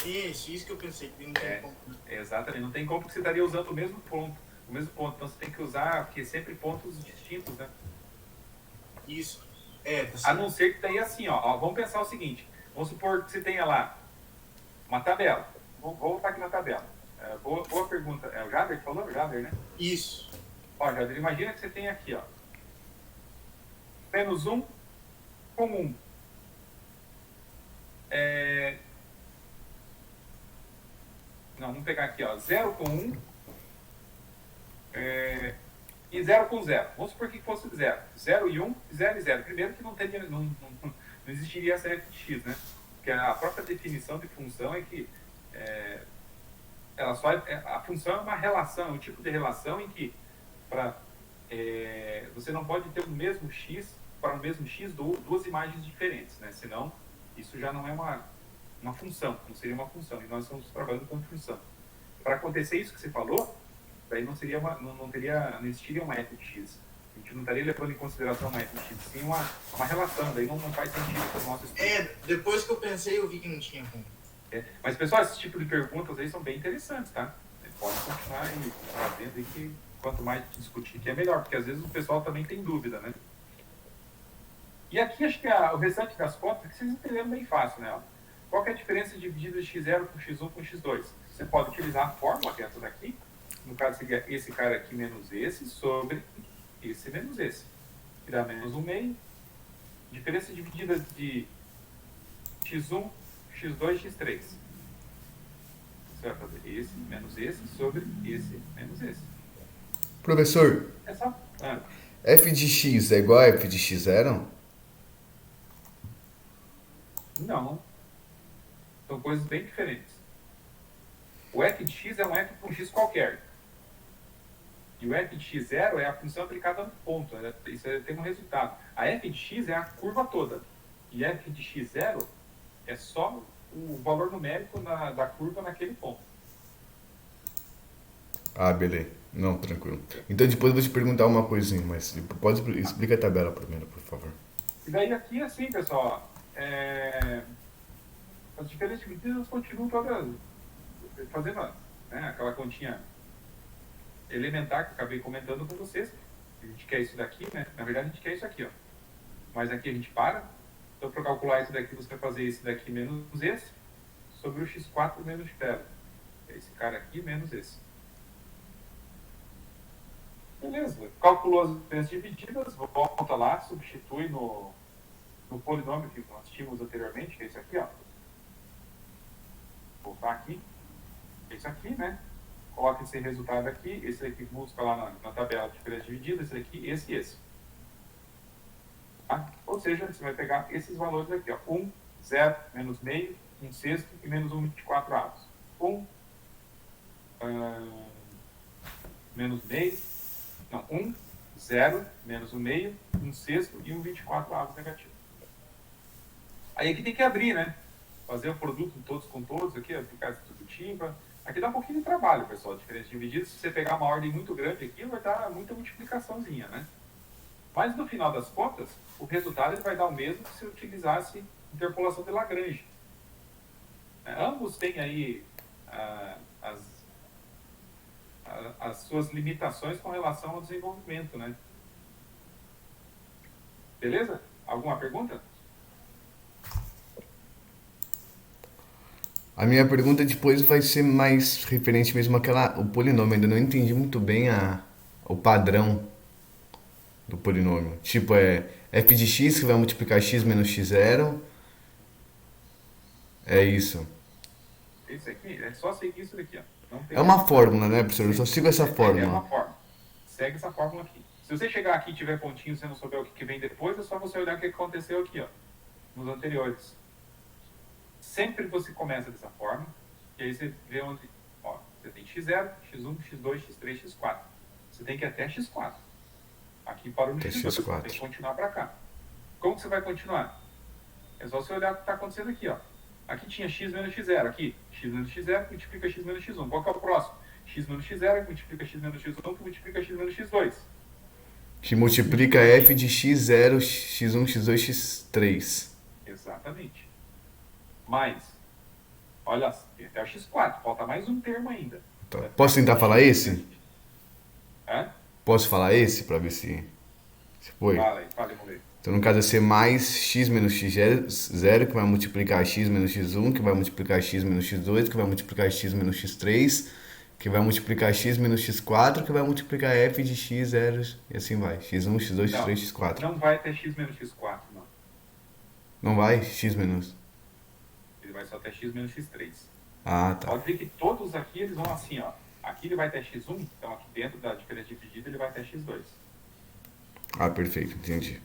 Isso que eu pensei, que não tem como. Exatamente. Não tem como porque você estaria usando o mesmo ponto. Então você tem que usar, porque sempre pontos distintos, né? Isso. Tá A certo. não ser que daí assim, ó, vamos pensar o seguinte. Vamos supor que você tenha lá uma tabela. Vou voltar aqui na tabela. Boa pergunta. É o Jader que falou? O Jader, né? Isso. Ó, Jader, imagina que você tem aqui, ó. Menos 1 com 1. Não, vamos pegar aqui, ó. 0 com 1. E 0 com 0. Vamos supor que fosse 0. 0 e 1, 0 e 0. Primeiro que não existiria essa f de x, né? Porque a própria definição de função é que a função é uma relação, é um tipo de relação em que você não pode ter o mesmo x para o mesmo x duas imagens diferentes, né? Senão isso já não é uma função, não seria uma função. E nós estamos trabalhando com função. Para acontecer isso que você falou, daí não existiria uma f de x. A gente não estaria levando em consideração uma f de x, sim uma relação. Daí não faz sentido para o nosso estudo. Depois que eu pensei, eu vi que não tinha como. Mas, pessoal, esse tipo de perguntas aí são bem interessantes, tá? Você pode continuar aí fazendo aí que quanto mais discutir que é melhor, porque às vezes o pessoal também tem dúvida, né? E aqui acho que o restante das contas que vocês entenderam bem fácil, né? Qual que é a diferença dividida de x0 com x1 com x2? Você pode utilizar a fórmula que é essa daqui. No caso seria esse cara aqui menos esse sobre esse menos esse. Que dá menos 1 meio. Diferença dividida de x1, x2, x3. Você vai fazer esse menos esse sobre esse menos esse. Professor, É só... f de x é igual a f de x0? Não. São coisas bem diferentes. O f de x é um f com x qualquer. E o f de x0 é a função aplicada no ponto. Isso tem um resultado. A f de x é a curva toda. E f de x0 é só o valor numérico da curva naquele ponto. Ah, beleza. Não, tranquilo. Então depois eu vou te perguntar uma coisinha, mas pode explicar a tabela primeiro, por favor. E daí aqui, assim, pessoal, as diferentes medidas continuam todas fazendo aquela continha elementar que eu acabei comentando com vocês. A gente quer isso daqui, né? Na verdade, a gente quer isso aqui, ó. Mas aqui a gente para. Então, para calcular isso daqui, você vai fazer esse daqui menos esse sobre o x4 menos x0. Esse cara aqui menos esse. Beleza. Calculou as diferenças divididas, volta lá, substitui no polinômio que nós tínhamos anteriormente, que é esse aqui, ó. Vou voltar aqui. Esse aqui, né? Coloca esse resultado aqui, esse aqui busca lá na tabela de diferenças divididas, esse aqui, esse e esse. Tá? Ou seja, você vai pegar esses valores aqui, ó. 1, 0, menos meio, 1 sexto e menos 1 24 avos. 1, menos meio, não, 1, 0, menos 1 meio, 1 sexto e 1 24 avos negativo. Aí aqui tem que abrir, né? Fazer o produto todos com todos aqui, aplicar essa distributiva. Aqui dá um pouquinho de trabalho, pessoal, diferença dividida. Se você pegar uma ordem muito grande aqui, vai dar muita multiplicaçãozinha, né? Mas no final das contas, o resultado ele vai dar o mesmo se você utilizasse interpolação de Lagrange. Ambos têm aí as suas limitações com relação ao desenvolvimento, né? Beleza? Alguma pergunta? A minha pergunta depois vai ser mais referente mesmo o polinômio. Eu ainda não entendi muito bem o padrão do polinômio. Tipo, é f de x que vai multiplicar x menos x0. É isso. Esse aqui, é só seguir isso daqui, ó. Não tem É uma fórmula, né, professor? Eu só sigo essa fórmula. É uma fórmula. Segue essa fórmula aqui. Se Se você chegar aqui e tiver pontinho e você não souber o que vem depois, é só você olhar o que aconteceu aqui, ó, nos anteriores. Sempre você começa dessa forma, e aí você vê onde, ó, você tem x0, x1, x2, x3, x4. Você tem que ir até x4. Aqui parou no Até x2, x4. tem que continuar para cá. Como que você vai continuar? É só você olhar o que está acontecendo aqui, ó. Aqui tinha x menos x0, aqui x menos x0 multiplica x menos x1. Qual que é o próximo? X menos x0 multiplica x menos x1 que multiplica x menos x2. Que multiplica f de x0, x1, x2, x3. Exatamente. Mais, olha, tem até o x4, falta mais um termo ainda. Tá. Posso tentar falar esse? Hã? Posso falar esse pra ver se foi? Fala aí, vamos ver. Então, no caso, vai ser mais x menos x0, que vai multiplicar x menos x1, que vai multiplicar x menos x2, que vai multiplicar x menos x3, que vai multiplicar x menos x4, que vai multiplicar f de x0, e assim vai. x1, x2, x3, x4. Não vai ter x menos x4, não. Não vai? X menos... Ele vai só até x menos x3. Ah, tá. Pode ver que todos aqui eles vão assim, ó. Aqui ele vai até x1, então aqui dentro da diferença dividida ele vai até x2. Ah, perfeito, entendi.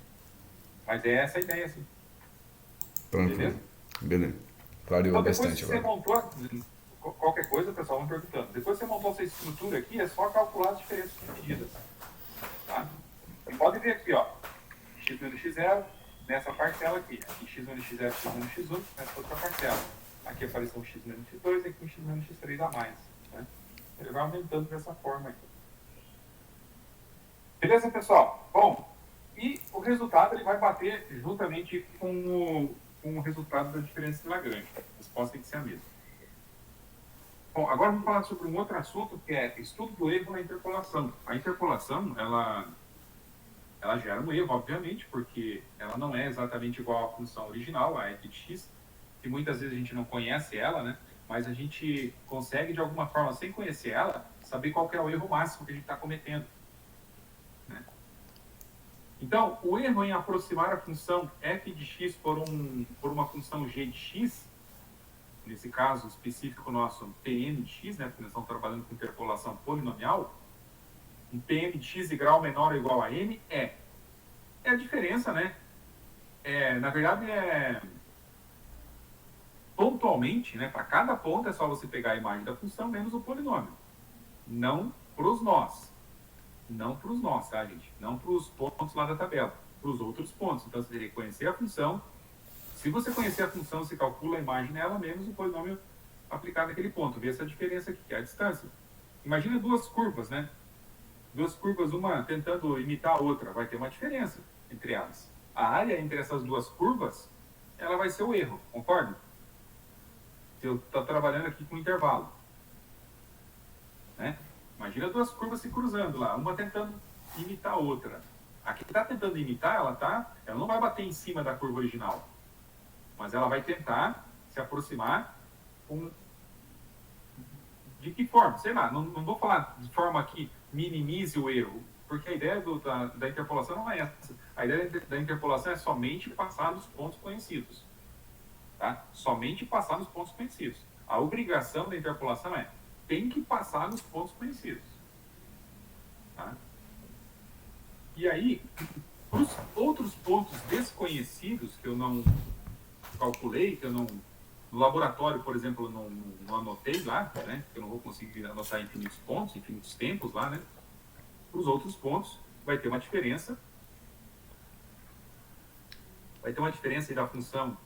Mas é essa a ideia, assim. Pronto. Beleza? Beleza. Clareou Então, depois bastante que você agora. montou, qualquer coisa, o pessoal vai perguntando. Depois que você montou essa estrutura aqui, é só calcular as diferenças divididas. Tá? E pode ver aqui, ó. X menos x0, nessa parcela aqui. Aqui x menos x0, x menos x1, nessa outra parcela. Aqui apareceu um x menos x2 e aqui um x menos x3 a mais. Né? Ele vai aumentando dessa forma aqui. Beleza, pessoal? Bom, e o resultado ele vai bater juntamente com o resultado da diferença de Lagrange. A resposta tem que ser a mesma. Bom, agora vamos falar sobre um outro assunto que é estudo do erro na interpolação. A interpolação, ela gera um erro, obviamente, porque ela não é exatamente igual à função original, a f de x, que muitas vezes a gente não conhece ela, né? Mas a gente consegue, de alguma forma, sem conhecer ela, saber qual que é o erro máximo que a gente está cometendo. Né? Então, o erro em aproximar a função f de x por uma função g de x, nesse caso específico nosso, Pm de x, né? Porque nós estamos trabalhando com interpolação polinomial, um Pm de x de grau menor ou igual a m é a diferença, né? Na verdade, pontualmente, né? Para cada ponto é só você pegar a imagem da função menos o polinômio. Não para os nós. Não para os nós, tá, gente? Não para os pontos lá da tabela. Para os outros pontos. Então, você teria que conhecer a função. Se você conhecer a função, você calcula a imagem nela menos o polinômio aplicado naquele ponto. Vê essa diferença aqui, que é a distância. Imagina duas curvas, né? Duas curvas, uma tentando imitar a outra. Vai ter uma diferença entre elas. A área entre essas duas curvas, ela vai ser o erro, concorda? Se eu estou trabalhando aqui com intervalo. Né? Imagina duas curvas se cruzando lá, uma tentando imitar a outra. A que está tentando imitar, ela não vai bater em cima da curva original. Mas ela vai tentar se aproximar de que forma? Sei lá, não vou falar de forma que minimize o erro, porque a ideia da interpolação não é essa. A ideia da interpolação é somente passar dos pontos conhecidos. Tá? Somente passar nos pontos conhecidos. A obrigação da interpolação tem que passar nos pontos conhecidos. Tá? E aí, os outros pontos desconhecidos que eu não calculei, que eu não... No laboratório, por exemplo, não anotei lá, né? Eu não vou conseguir anotar infinitos pontos, infinitos tempos lá, né? Para os outros pontos, vai ter uma diferença. Vai ter uma diferença aí da função.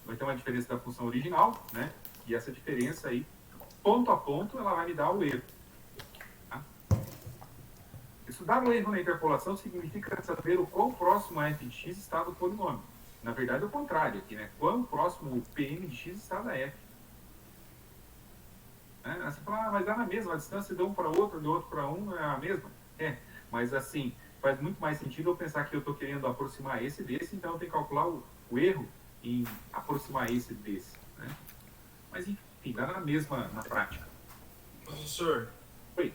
Vai ter uma diferença da função original, né? E essa diferença aí, ponto a ponto, ela vai me dar o erro. Tá? Estudar o erro na interpolação significa saber o quão próximo a f de x está do polinômio. Na verdade, é o contrário aqui, né? Quão próximo o Pm de x está da f. Né? Aí você fala, mas dá na mesma, a distância de um para outro, de outro para um é a mesma. Mas assim, faz muito mais sentido eu pensar que eu estou querendo aproximar esse desse, então eu tenho que calcular o erro em aproximar esse desse. Né? Mas enfim, dá na mesma na prática. Professor, Oi.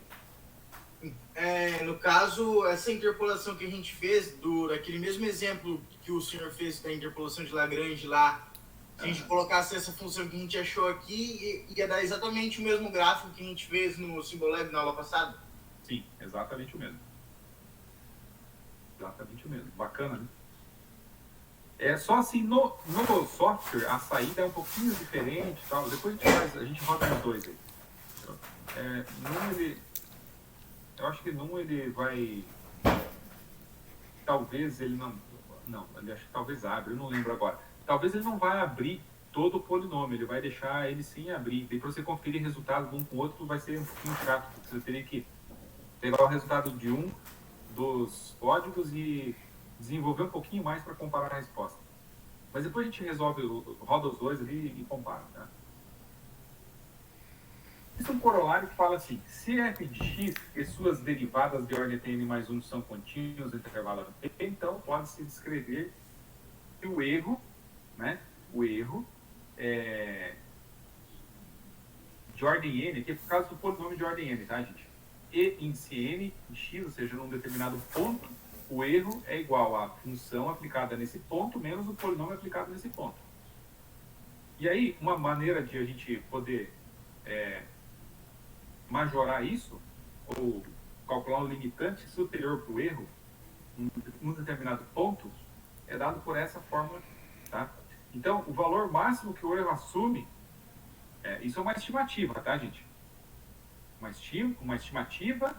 no caso, essa interpolação que a gente fez, daquele mesmo exemplo que o senhor fez da interpolação de Lagrange lá, se a gente colocasse essa função que a gente achou aqui, ia dar exatamente o mesmo gráfico que a gente fez no Symbolab na aula passada? Sim, exatamente o mesmo. Exatamente o mesmo. Bacana, né? É só assim, no software, a saída é um pouquinho diferente e tal. Depois a gente roda nos dois aí. Eu acho que num ele vai, talvez ele não, ele acho que talvez abre, eu não lembro agora. Talvez ele não vai abrir todo o polinômio, ele vai deixar ele sem abrir. E para você conferir resultado de um com o outro vai ser um pouquinho chato, porque você teria que pegar o resultado de um dos códigos e desenvolver um pouquinho mais para comparar a resposta. Mas depois a gente roda os dois ali e compara, tá? Isso é um corolário que fala assim: se f de x e suas derivadas de ordem Tn mais 1 são contínuos no intervalo t, então pode-se descrever que o erro, né, de ordem n, aqui é por causa do polinômio de ordem n, tá, gente? E índice n de x, ou seja, num determinado ponto, o erro é igual à função aplicada nesse ponto menos o polinômio aplicado nesse ponto. E aí, uma maneira de a gente poder majorar isso, ou calcular um limitante superior para o erro, num determinado ponto, é dado por essa fórmula, tá? Então, o valor máximo que o erro assume, isso é uma estimativa, tá, gente? Uma estimativa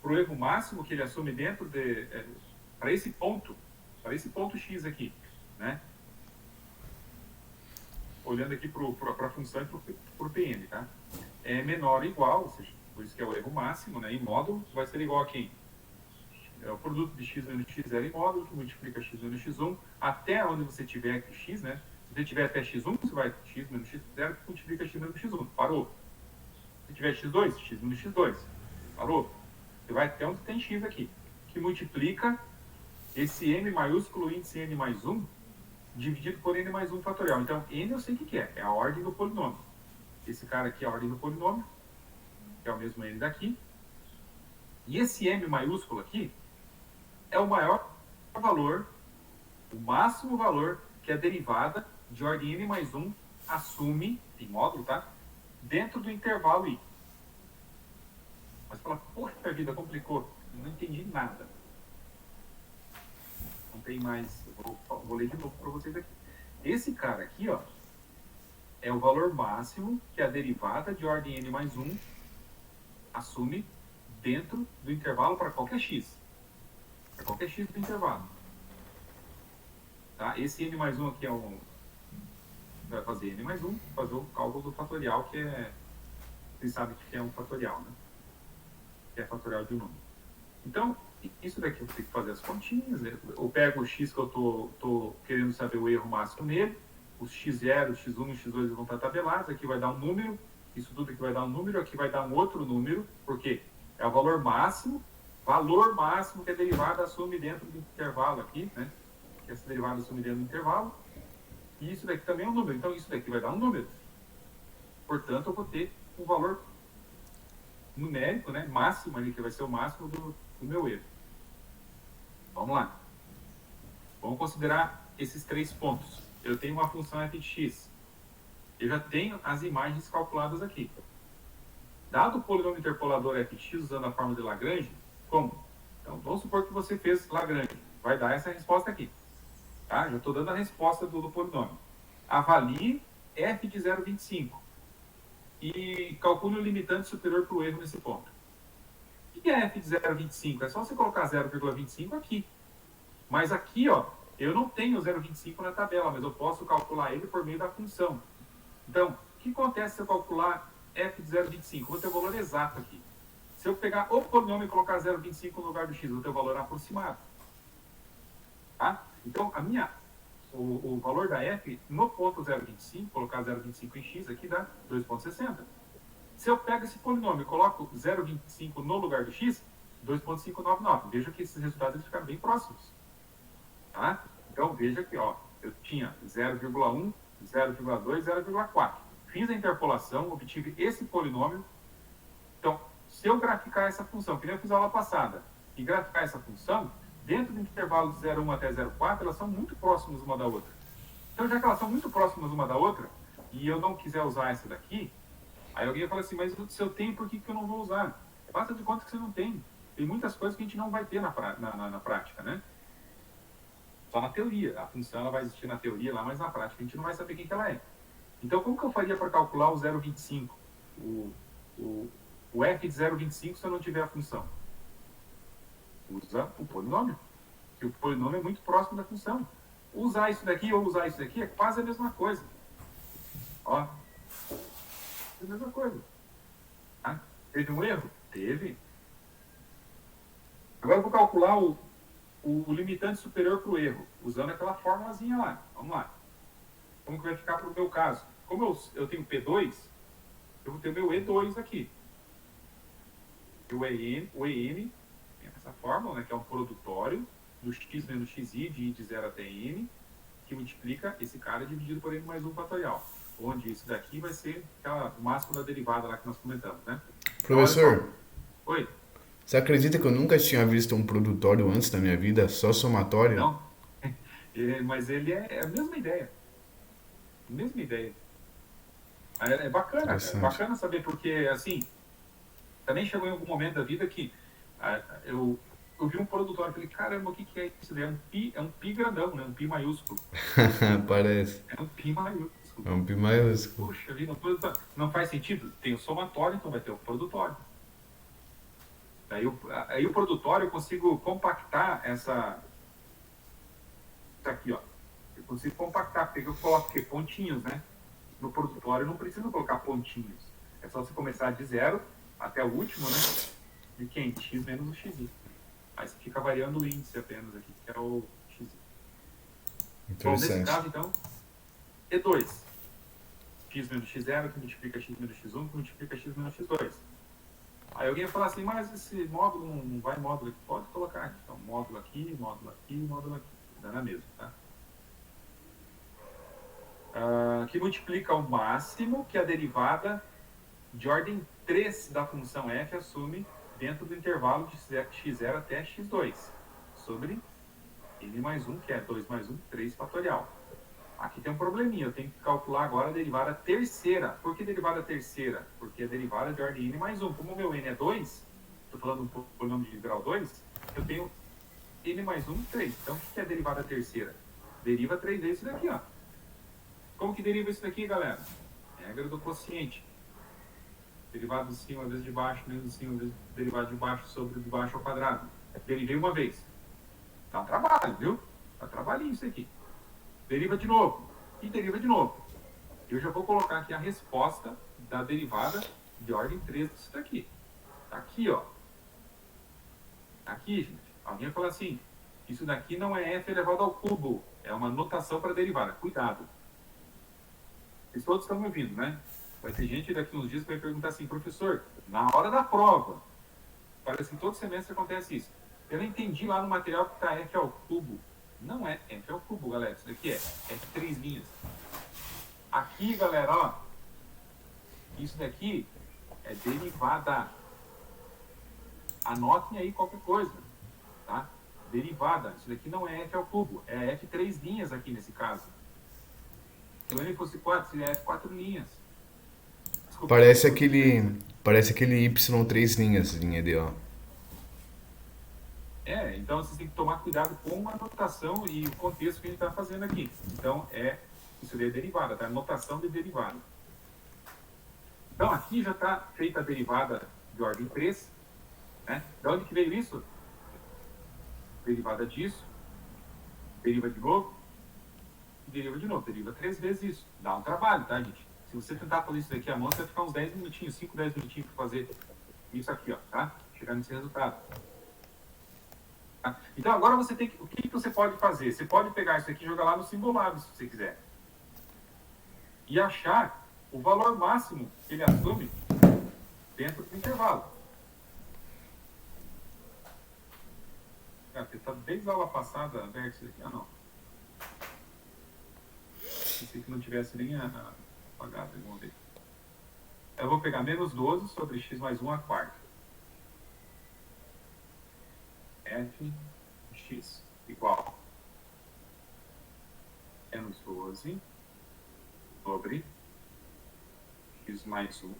para o erro máximo que ele assume dentro de... para esse ponto x aqui, né? Olhando aqui para a função e para o Pn, tá? É menor ou igual, ou seja, por isso que é o erro máximo, né? Em módulo vai ser igual a quem? É o produto de x menos x0 em módulo, que multiplica x menos x1, até onde você tiver aqui x, né? Se você tiver até x1, você vai x menos x0, que multiplica x menos x1, parou. Se tiver x2, x menos x2, parou. Você vai até onde tem x aqui, que multiplica esse m maiúsculo índice n mais 1, dividido por n mais 1 fatorial. Então, n eu sei o que é a ordem do polinômio. Esse cara aqui é a ordem do polinômio, que é o mesmo n daqui. E esse m maiúsculo aqui é o maior valor, o máximo valor que a derivada de ordem n mais 1 assume, em módulo, tá? Dentro do intervalo i. Mas você fala, poxa vida, complicou. Não entendi nada. Não tem mais. Vou ler de novo para vocês aqui. Esse cara aqui, ó, é o valor máximo que a derivada de ordem n mais 1 assume dentro do intervalo para qualquer x. Para qualquer x do intervalo. Tá? Esse n mais 1 aqui é um... vai fazer n mais 1, fazer o cálculo do fatorial, que é... vocês sabem que é um fatorial, né? Que é fatorial de um número. Então, isso daqui eu tenho que fazer as continhas, né? Eu pego o x que eu tô querendo saber o erro máximo nele, os x0, os x1 e os x2 vão estar tabelados, aqui vai dar um número, isso tudo aqui vai dar um número, aqui vai dar um outro número, porque é o valor máximo que a derivada assume dentro do intervalo aqui, né? Que essa derivada assume dentro do intervalo, e isso daqui também é um número, então isso daqui vai dar um número. Portanto, eu vou ter um valor numérico, né? Máximo ali, que vai ser o máximo do meu erro. Vamos lá. Vamos considerar esses três pontos. Eu tenho uma função f de x. Eu já tenho as imagens calculadas aqui. Dado o polinômio interpolador f de x usando a fórmula de Lagrange, como? Então, vamos supor que você fez Lagrange. Vai dar essa resposta aqui. Tá? Já estou dando a resposta do polinômio. Avalie f de 0,25 e calcule o limitante superior para o erro nesse ponto. O que é f de 0,25? É só você colocar 0,25 aqui. Mas aqui, ó, eu não tenho 0,25 na tabela, mas eu posso calcular ele por meio da função. Então, o que acontece se eu calcular f de 0,25? Eu vou ter o valor exato aqui. Se eu pegar o polinômio e colocar 0,25 no lugar do x, eu vou ter o valor aproximado. Tá? Então, o valor da f no ponto 0,25, colocar 0,25 em x aqui dá 2,60. Se eu pego esse polinômio e coloco 0,25 no lugar do x, 2,599. Veja que esses resultados eles ficaram bem próximos. Tá? Então, veja que ó, eu tinha 0,1, 0,2, 0,4. Fiz a interpolação, obtive esse polinômio. Então, se eu graficar essa função, que nem eu fiz a aula passada, e graficar essa função, dentro do intervalo de 0,1 até 0,4, elas são muito próximas uma da outra. Então, já que elas são muito próximas uma da outra, e eu não quiser usar essa daqui, aí alguém fala assim, mas se eu tenho, por que eu não vou usar? Faça de conta que você não tem. tem muitas coisas que a gente não vai ter na prática, né? Só na teoria. A função ela vai existir na teoria lá, mas na prática a gente não vai saber quem que ela é. Então, como que eu faria para calcular o 0,25? O f de 0,25 se eu não tiver a função? Usa o polinômio. Porque o polinômio é muito próximo da função. Usar isso daqui ou usar isso daqui é quase a mesma coisa. Ó. É a mesma coisa. Tá? Teve um erro? Teve. Agora eu vou calcular o limitante superior para o erro, usando aquela formulazinha lá. Vamos lá. Como que vai ficar para o meu caso? Como eu tenho P2, eu vou ter o meu E2 aqui. E o EN tem essa fórmula, né, que é um produtório do x menos xi de I de 0 até n, que multiplica esse cara dividido por n mais 1 fatorial. Onde isso daqui vai ser o máximo da derivada lá que nós comentamos, né? Professor, Então, oi? você acredita que eu nunca tinha visto um produtório antes na minha vida, só somatório? Não? Mas ele é a mesma ideia. Mesma ideia. É bacana, cara. É bacana saber, porque, assim, também chegou em algum momento da vida que eu vi um produtório e falei, caramba, o que é isso? É um pi grandão, né? Um pi maiúsculo. Parece. É um pi maiúsculo. É um pi maiúsculo. Puxa vida, não faz sentido? Tem o somatório, então vai ter o produtório. Aí o produtório eu consigo compactar isso aqui, ó. Eu consigo compactar, porque eu coloco aqui pontinhos, né? No produtório eu não preciso colocar pontinhos. É só você começar de 0 até o último, né? De quem? X menos o xi. Aí você fica variando o índice apenas aqui, que é o xi. Bom, nesse caso, então, E2. X menos x0 que multiplica x menos x1 que multiplica x menos x2. Aí alguém vai falar assim, mas esse módulo não vai módulo aqui? Pode colocar aqui. Então, módulo aqui, módulo aqui, módulo aqui. Dá na mesma, tá? Que multiplica o máximo que a derivada de ordem 3 da função f assume dentro do intervalo de x0 até x2, sobre n mais 1, que é 2 mais 1, 3 fatorial. Aqui tem um probleminha, eu tenho que calcular agora a derivada terceira. Por que derivada terceira? Porque a derivada de ordem n mais 1. Como o meu n é 2, estou falando um polinômio de grau 2, eu tenho n mais 1, 3. Então, o que é a derivada terceira? Deriva 3 vezes isso daqui, ó. Como que deriva isso daqui, galera? Regra do quociente. Derivado de cima vezes de baixo, menos de cima vezes derivado de baixo sobre de baixo ao quadrado. Derivei uma vez. Dá um trabalho, viu? Dá trabalhinho isso aqui. Deriva de novo. E deriva de novo. Eu já vou colocar aqui a resposta da derivada de ordem 3 disso daqui. Tá aqui, ó. Aqui, gente. Alguém vai falar assim, isso daqui não é f elevado ao cubo. É uma notação para derivada. Cuidado. Vocês todos estão me ouvindo, né? Vai ter gente daqui uns dias que vai perguntar assim, professor, na hora da prova, parece que todo semestre acontece isso. Eu não entendi lá no material que está f ao cubo. Não é f ao cubo, galera. Isso daqui é f3 linhas. Aqui, galera, ó. Isso daqui é derivada. Anotem aí qualquer coisa, tá? Derivada. Isso daqui não é f ao cubo. É f3 linhas aqui nesse caso. Se o n fosse 4, seria f4 linhas. Desculpa, Parece aquele Y3 linhas, linha D, ó. Então vocês têm que tomar cuidado com a notação e o contexto que a gente está fazendo aqui. Então, isso daí é derivada, tá? Notação de derivada. Então, aqui já está feita a derivada de ordem 3. Né? De onde que veio isso? Derivada disso. Deriva de novo. E deriva de novo. Deriva 3 vezes isso. Dá um trabalho, tá, gente? Se você tentar fazer isso daqui à mão, você vai ficar uns 10 minutinhos, 5, 10 minutinhos para fazer isso aqui, ó, tá? Chegar nesse resultado. Então agora você tem que. O que você pode fazer? Você pode pegar isso aqui e jogar lá no simulado, se você quiser. E achar o valor máximo que ele assume dentro do intervalo. Está desde a aula passada aberto isso aqui. Ah, não. Pensei que não tivesse nem apagado. Vamos ver. Eu vou pegar menos 12 sobre x mais 1 a quarta. F x igual menos 12 sobre x mais 1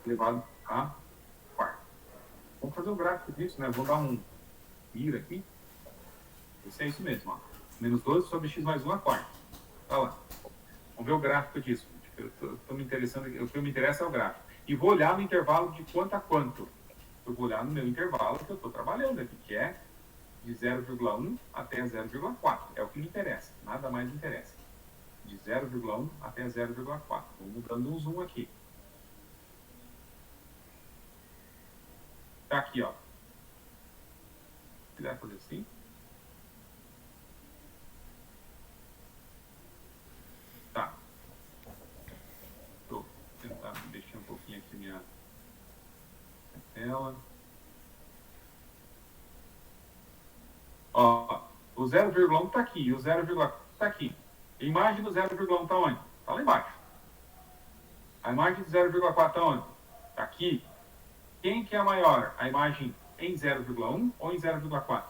elevado a quarto. Vamos fazer o gráfico disso, né? Vou dar um ir aqui. Esse é isso mesmo, ó. Menos 12 sobre x mais 1 a quarta. Tá lá. Vamos ver o gráfico disso. Tô me interessando, o que me interessa é o gráfico. E vou olhar no intervalo de quanto a quanto. Eu vou olhar no meu intervalo que eu estou trabalhando aqui, que é de 0,1 até 0,4. É o que me interessa. Nada mais me interessa. De 0,1 até 0,4. Vou mudando um zoom aqui. Tá aqui, ó. Se quiser fazer assim. Tá. Vou tentar mexer um pouquinho aqui minha tela. Ó, o 0,1 está aqui e o 0,4 está aqui. A imagem do 0,1 está onde? Está lá embaixo. A imagem do 0,4 está onde? Está aqui. Quem que é maior? A imagem em 0,1 ou em 0,4?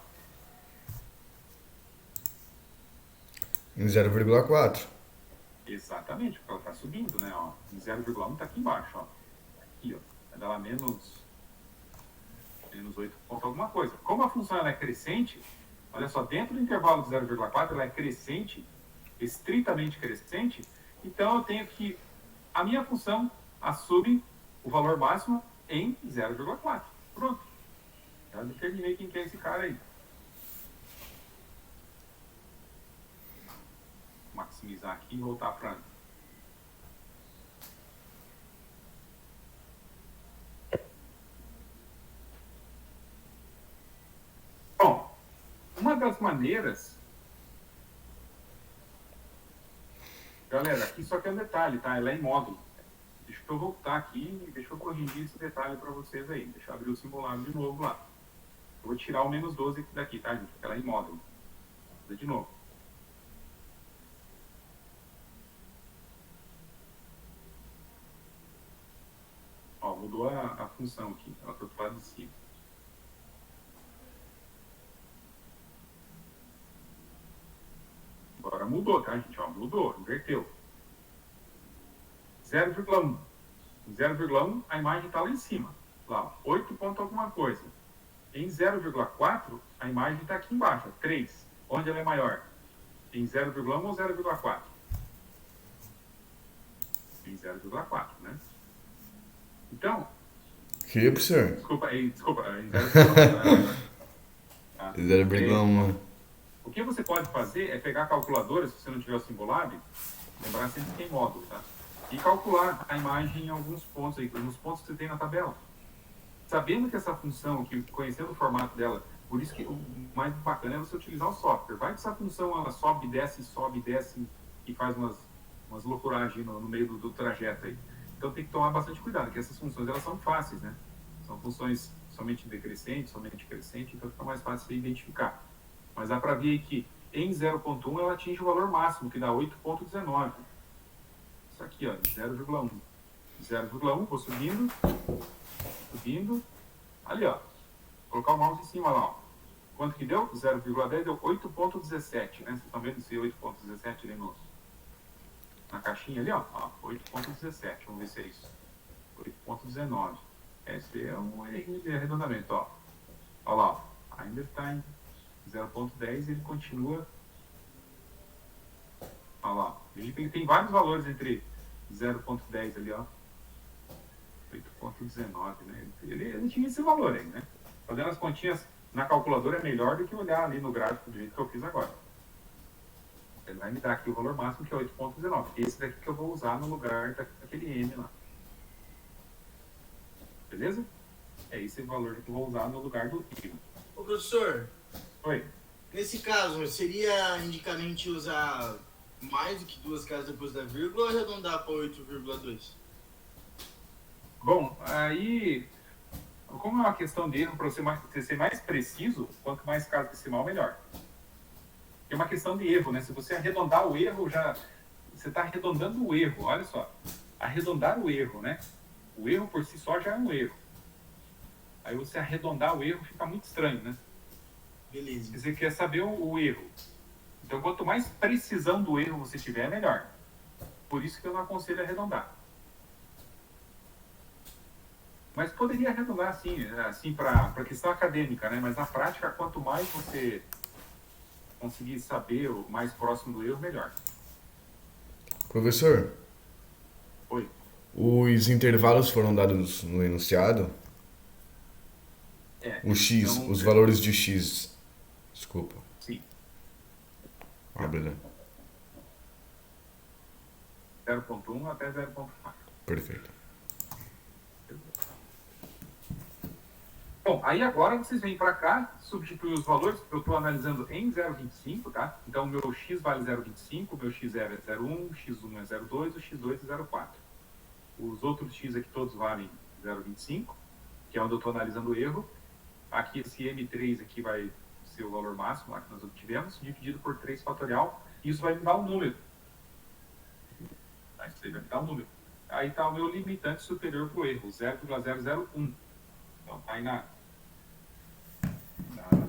Em 0,4. Exatamente, porque ela está subindo, né? Ó, em 0,1 está aqui embaixo. Ó. Aqui, ó. Vai dar lá menos 8 ponto alguma coisa. Como a função ela é crescente, olha só, dentro do intervalo de 0,4 ela é crescente, estritamente crescente, então eu tenho que a minha função assume o valor máximo em 0,4. Pronto. Já determinei quem que é esse cara aí. Vou maximizar aqui e voltar para... Bom, uma das maneiras... Galera, aqui só que é um detalhe, tá? Ela é em módulo. Deixa eu voltar aqui e deixa eu corrigir esse detalhe para vocês aí. Deixa eu abrir o simulado de novo lá. Eu vou tirar o menos 12 daqui, tá, gente? Porque ela é em módulo. Vou fazer de novo. Ó, mudou a função aqui. Ela está do lado de cima. Agora mudou, tá, gente? Ó, mudou, inverteu. 0,1. 0,1, a imagem está lá em cima. Lá, 8 ponto alguma coisa. Em 0,4, a imagem está aqui embaixo, 3. Onde ela é maior? Em 0,1 ou 0,4? Em 0,4, né? Então... Que, professor? Desculpa, em 0,1. Tá? 0,1. O que você pode fazer é pegar a calculadora, se você não tiver o Simbolab, lembrar sempre que tem módulo, tá? E calcular a imagem em alguns pontos aí, nos pontos que você tem na tabela. Sabendo que essa função aqui, conhecendo o formato dela, por isso que o mais bacana é você utilizar o software. Vai que essa função ela sobe, desce e faz umas loucuragens no meio do trajeto aí. Então tem que tomar bastante cuidado, porque essas funções elas são fáceis, né? São funções somente decrescentes, somente crescente, então fica mais fácil de identificar. Mas dá para ver aí que em 0,1 ela atinge o valor máximo, que dá 8,19. Isso aqui, ó, 0,1. 0,1, vou subindo. Ali, ó. Vou colocar o mouse em cima lá, ó. Quanto que deu? 0,10 deu 8,17, né? Vocês estão vendo esse 8,17 ali na caixinha ali, ó. 8,17. Vamos ver se é isso. 8,19. Esse é um errinho de arredondamento, ó. Olha lá, ó. Ainda está em 0,10 e ele continua. Olha lá. Veja que ele tem vários valores entre 0,10 ali, ó. 8,19, né? Ele tinha esse valor aí, né? Fazendo as continhas na calculadora é melhor do que olhar ali no gráfico do jeito que eu fiz agora. Ele vai me dar aqui o valor máximo, que é 8,19. Esse daqui que eu vou usar no lugar daquele M lá. Beleza? É esse valor que eu vou usar no lugar do I. Ô, professor, Oi. nesse caso, seria indicado a gente usar mais do que duas casas depois da vírgula ou arredondar para 8,2? Bom, aí, como é uma questão de erro, para você ser mais preciso, quanto mais casa decimal, melhor. É uma questão de erro, né? Se você arredondar o erro, você está arredondando o erro, olha só. Arredondar o erro, né? O erro por si só já é um erro. Aí você arredondar o erro fica muito estranho, né? Beleza. Você quer saber o erro. Então, quanto mais precisão do erro você tiver, melhor. Por isso que eu não aconselho arredondar. Mas poderia arredondar assim para questão acadêmica, né? Mas na prática, quanto mais você conseguir saber o mais próximo do erro, melhor. Professor, Oi. os intervalos foram dados no enunciado? É, O eles x, são, os valores de x. Desculpa. sim, Beleza. 0.1 até 0.4. Perfeito. Bom, aí agora vocês vêm para cá, substituir os valores, eu estou analisando em 0,25, tá? Então, o meu x vale 0,25, o meu x0 é 0,1, o x1 é 0,2, o x2 é 0,4. Os outros x aqui todos valem 0,25, que é onde eu estou analisando o erro. Aqui, esse M3 aqui vai ser o valor máximo lá que nós obtivemos, dividido por 3 fatorial, e isso vai me dar um número. Tá? Isso aí vai me dar um número. Aí está o meu limitante superior para o erro, 0,001. Então, está aí na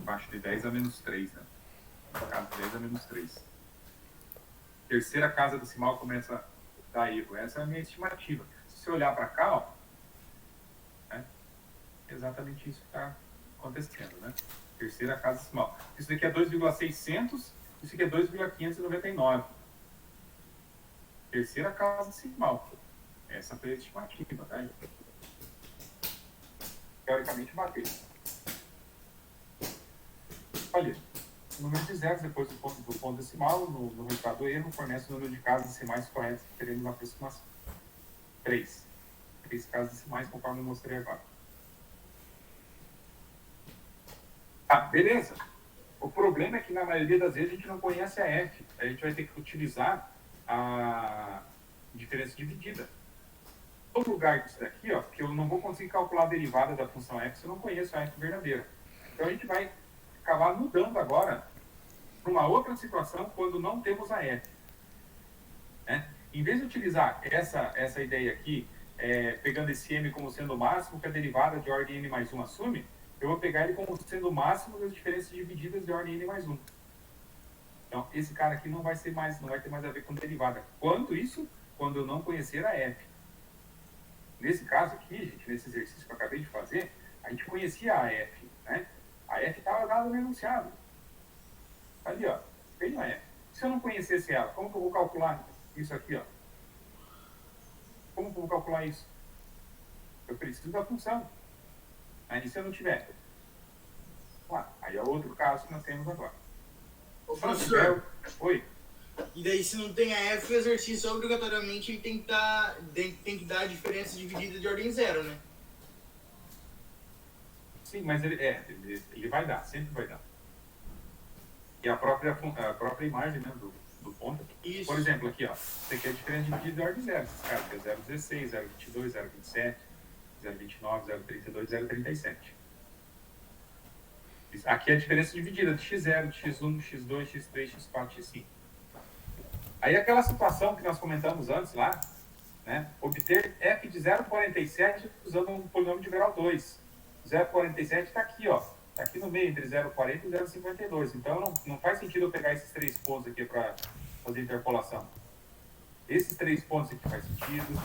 faixa de 10 a menos 3, né? Casa de 10 a menos 3. Terceira casa decimal começa a dar erro. Essa é a minha estimativa. Se você olhar para cá, ó, né, é exatamente isso que está acontecendo, né? Terceira casa decimal. Isso daqui é 2,600, isso aqui é 2,599. Terceira casa decimal. Essa foi a estimativa, tá? Teoricamente, bateu. Olha, o número de zeros depois do ponto decimal, no resultado do erro, fornece o número de casas decimais corretas que teremos na aproximação. 3. 3 casas decimais, conforme eu mostrei agora. Ah, beleza. O problema é que, na maioria das vezes, a gente não conhece a f. A gente vai ter que utilizar a diferença dividida. No lugar disso daqui, ó, que eu não vou conseguir calcular a derivada da função f se eu não conheço a f verdadeira. Então, a gente vai acabar mudando agora para uma outra situação quando não temos a f. Né? Em vez de utilizar essa ideia aqui, pegando esse m como sendo o máximo que a derivada de ordem n mais 1 assume, eu vou pegar ele como sendo o máximo das diferenças divididas de ordem n mais 1. Então, esse cara aqui não vai ter mais a ver com derivada. Quanto isso? Quando eu não conhecer a f. Nesse caso aqui, gente, nesse exercício que eu acabei de fazer, a gente conhecia a f, né? A f estava dada no enunciado. Ali, ó, tenho a f. Se eu não conhecesse ela, como que eu vou calcular isso aqui, ó? Como que eu vou calcular isso? Eu preciso da função. Aí, se eu não tiver? Aí é outro caso que nós temos agora. Ô, professor, oi. E daí, se não tem a f, o exercício obrigatoriamente ele tem que dar a diferença dividida de ordem zero, né? Sim, mas ele vai dar, sempre vai dar. E a própria imagem, né, do ponto. Isso. Por exemplo, aqui, ó, isso aqui é a diferença dividida de ordem zero. Esses caras aqui é 0,16, 0,22, 0,27, 0,29, 0,32, 0,37. Aqui é a diferença dividida de x0, de x1, x2, x3, x4, x5. Aí aquela situação que nós comentamos antes lá, né, obter f de 0,47 usando um polinômio de grau 2. 0,47 está aqui, ó. Está aqui no meio, entre 0,40 e 0,52. Então, não faz sentido eu pegar esses 3 pontos aqui para fazer interpolação. Esses 3 pontos aqui faz sentido.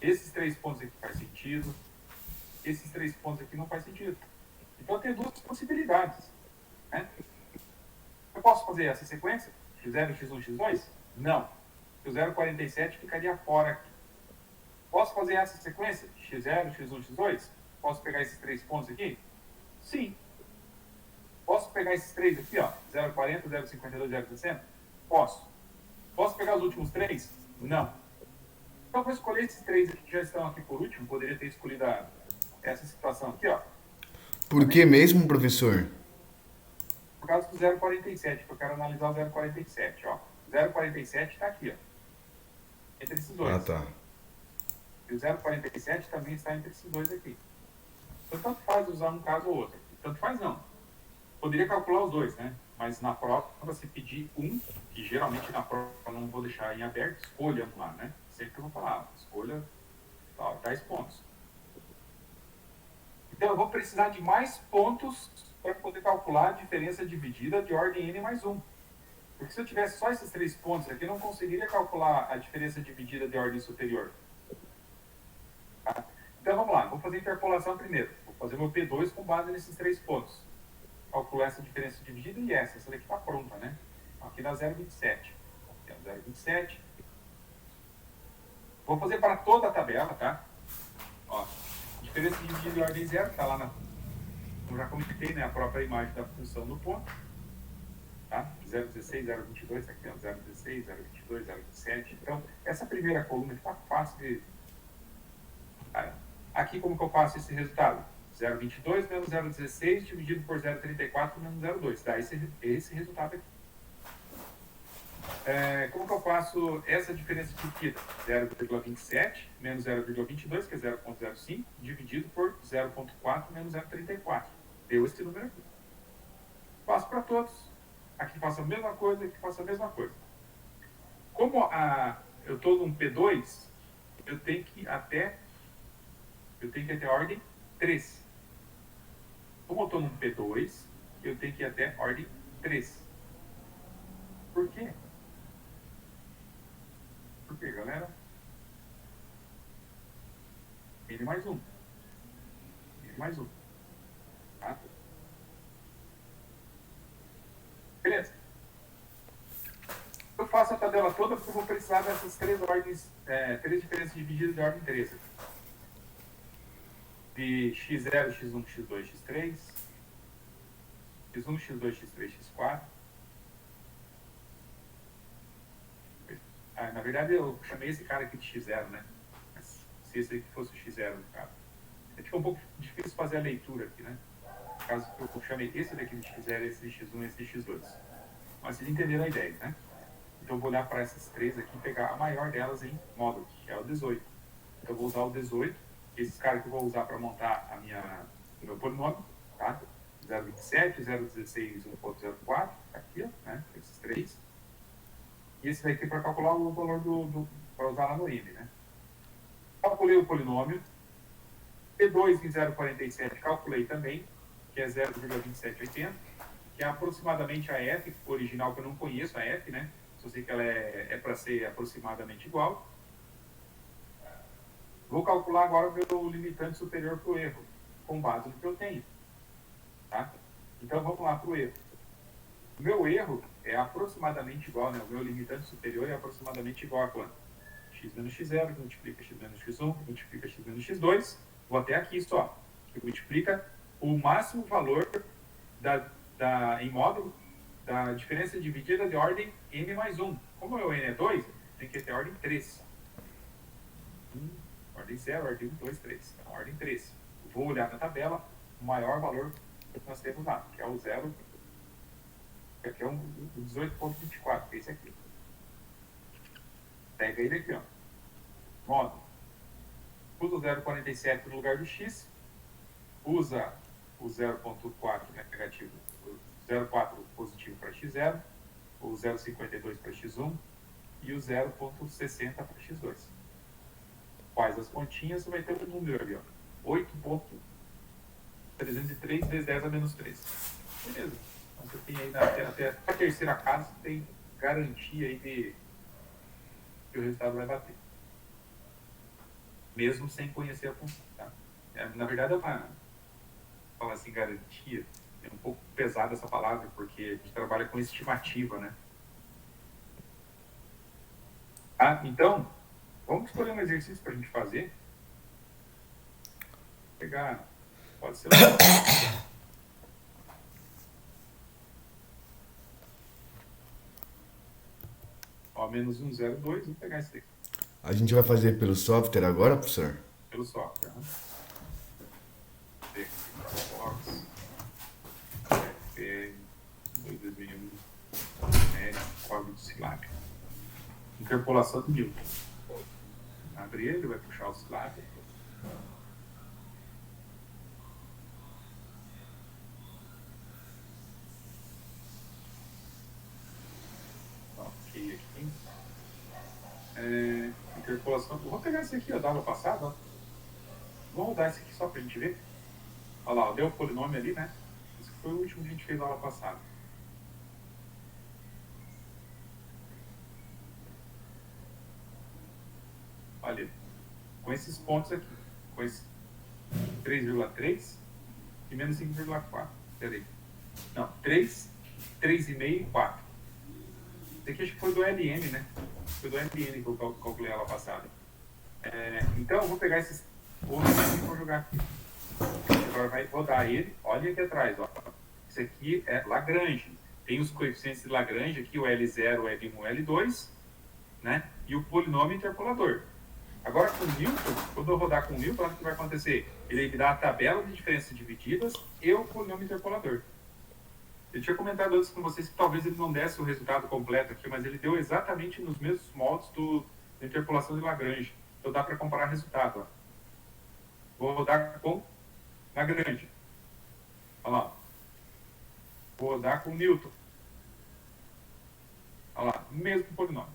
Esses 3 pontos aqui faz sentido. Esses 3 pontos aqui não faz sentido. Então, eu tenho duas possibilidades. Né? Eu posso fazer essa sequência? x0, x1, x2? Não. O 0,47 ficaria fora aqui. Posso fazer essa sequência? x0, x1, x2? Posso pegar esses 3 pontos aqui? Sim. Posso pegar esses 3 aqui, ó? 0,40, 0,52, 0,60? Posso. Posso pegar os últimos 3? Não. Então, eu vou escolher esses 3 aqui que já estão aqui por último. Poderia ter escolhido essa situação aqui, ó. Por que mesmo, professor? Por causa do 0,47, que eu quero analisar o 0,47, ó. 0,47 está aqui, ó. Entre esses dois. Ah, tá. E o 0,47 também está entre esses dois aqui. Então, tanto faz usar um caso ou outro. Tanto faz não. Poderia calcular os dois, né? Mas na prova, se pedir um, que geralmente na prova eu não vou deixar em aberto, escolha um lá, né? Sempre que eu vou falar, escolha tais pontos. Então, eu vou precisar de mais pontos para poder calcular a diferença dividida de ordem n mais 1. Porque se eu tivesse só esses 3 pontos aqui, eu não conseguiria calcular a diferença dividida de ordem superior. Tá? Então, vamos lá. Vou fazer fazer interpolação primeiro. Vou fazer meu P2 com base nesses 3 pontos. Calcular essa diferença dividida e essa daqui está pronta, né? Aqui dá 0,27. Aqui é 0,27. Vou fazer para toda a tabela, tá? Ó, diferença dividida de ordem zero, está lá na... Eu já comentei, né? A própria imagem da função do ponto. Tá? 0,16, 0,22, aqui é 0,16, 0,22, 0,27. Então, essa primeira coluna está fácil de... Aqui, como que eu faço esse resultado? 0,22 menos 0,16 dividido por 0,34 menos 0,2. Dá esse resultado aqui. Como que eu faço essa diferença dividida? 0,27 menos 0,22, que é 0,05, dividido por 0,4 menos 0,34. Deu esse número aqui. Faço para todos. Aqui faço a mesma coisa, aqui faço a mesma coisa. Como eu estou num P2, eu tenho que ir até a ordem 3. Como eu estou num P2, eu tenho que ir até a ordem 3. Por quê? Por quê, galera? N mais 1. N mais 1. Tá? Beleza. Eu faço a tabela toda porque eu vou precisar dessas 3 ordens, 3 diferenças divididas de ordem 3 aqui. De x0, x1, x2, x3, x1, x2, x3, x4. Na verdade, eu chamei esse cara aqui de x0, né? Mas se esse aqui fosse o x0, no caso. Fica um pouco difícil fazer a leitura aqui, né? No caso, eu chamei esse daqui de x0, esse de x1 e esse de x2. Mas vocês entenderam a ideia, né? Então, eu vou olhar para essas 3 aqui e pegar a maior delas em módulo, que é o 18. Então, eu vou usar o 18. Esses caras que eu vou usar para montar o meu polinômio, tá? 0,27, 0,16, 1,04, aqui, ó, né? Esses 3. E esse daqui para calcular o valor para usar lá no INE, né? Calculei o polinômio. P2 em 0,47 calculei também, que é 0,2780, que é aproximadamente a F, original que eu não conheço, a F, né? Só sei que ela é para ser aproximadamente igual. Vou calcular agora o meu limitante superior para o erro, com base no que eu tenho. Tá? Então, vamos lá para o erro. O meu erro é aproximadamente igual, né? O meu limitante superior é aproximadamente igual a quanto? X menos x0, que multiplica x menos x1, que multiplica x menos x2. Vou até aqui só, que multiplica o máximo valor em módulo da diferença dividida de ordem n mais 1. Como o meu n é 2, tem que ter ordem 3. Ordem 0, ordem 1, 2, 3. Então, ordem 3. Vou olhar na tabela, o maior valor que nós temos lá, que é o 0, que aqui é o 18,24, que é esse aqui. Pega ele aqui, ó. Módulo. Usa o 0,47 no lugar do x. Usa o 0,4 negativo, o 0,4 positivo para x0, o 0,52 para x1 e o 0,60 para x2. Faz as continhas, você vai ter um número ali, ó. 8,303 vezes 10 a menos 3. Beleza. Então você tem aí até a terceira casa, tem garantia aí de que o resultado vai bater. Mesmo sem conhecer a função, tá? Na verdade, falar assim, garantia, é um pouco pesada essa palavra, porque a gente trabalha com estimativa, né? Tá? Então, vamos escolher um exercício para a gente fazer. Vou pegar, pode ser lá. Ó, menos 1,02, vou pegar esse daqui. A gente vai fazer pelo software agora, professor? Pelo software, né? Box, FPL, 2001, código de Scilab. Interpolação do Newton. Abrir ele, vai puxar o Scilab. Ok, aqui. Interpolação. Vou pegar esse aqui, ó, da aula passada, ó. Vamos rodar esse aqui só pra gente ver. Olha lá, deu o polinômio ali, né? Esse foi o último que a gente fez na aula passada. Olha, com esses pontos aqui, com esse 3,3 e menos 5,4. Peraí. Não, 3, 3,5 e 4. Isso aqui acho que foi do LN, né? Foi do LN que eu calculei ela passada. Então, eu vou pegar esses outros aqui e vou jogar aqui. Agora vai rodar ele. Olha aqui atrás, ó. Isso aqui é Lagrange. Tem os coeficientes de Lagrange aqui, o L0, o L1, o L2, né? E o polinômio interpolador. Agora, com o Newton, quando eu rodar com o Newton, olha o que vai acontecer. Ele me dá a tabela de diferenças divididas e o polinômio interpolador. Eu tinha comentado antes com vocês que talvez ele não desse o resultado completo aqui, mas ele deu exatamente nos mesmos moldes da interpolação de Lagrange. Então dá para comparar resultado. Ó. Vou rodar com Lagrange. Olha lá. Vou rodar com Newton. Olha lá, mesmo polinômio.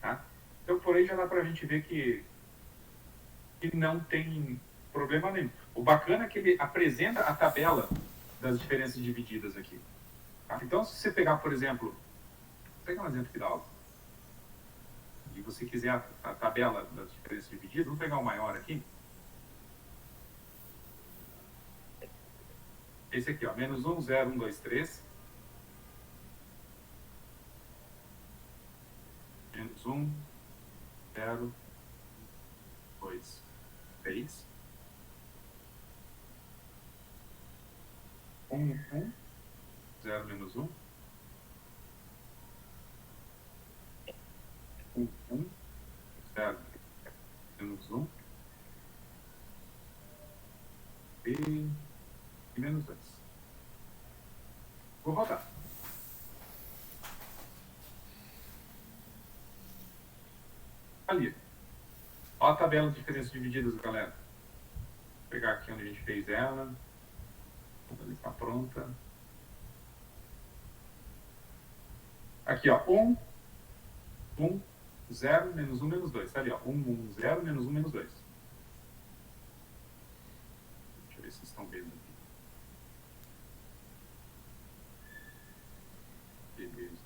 Tá? Então por aí já dá para a gente ver que não tem problema nenhum. O bacana é que ele apresenta a tabela das diferenças divididas aqui. Tá? Então se você pegar, por exemplo, vou pegar um exemplo aqui da aula. E você quiser a tabela das diferenças divididas, vamos pegar o maior aqui. Esse aqui, ó, menos 1, 0, 1, 2, 3. Menos 1, 0, 2, 3. 1, 1, 0, menos 1. 1, 1, 0, menos 1. E menos 2. Vou rodar. Ali. Olha a tabela de diferenças divididas, galera. Vou pegar aqui onde a gente fez ela. Ela está pronta. Aqui, ó. 1, 1, 0, menos 1, menos 2. Está ali, ó. 1, 1, 0, menos 1, menos 2. Deixa eu ver se vocês estão vendo aqui. Beleza.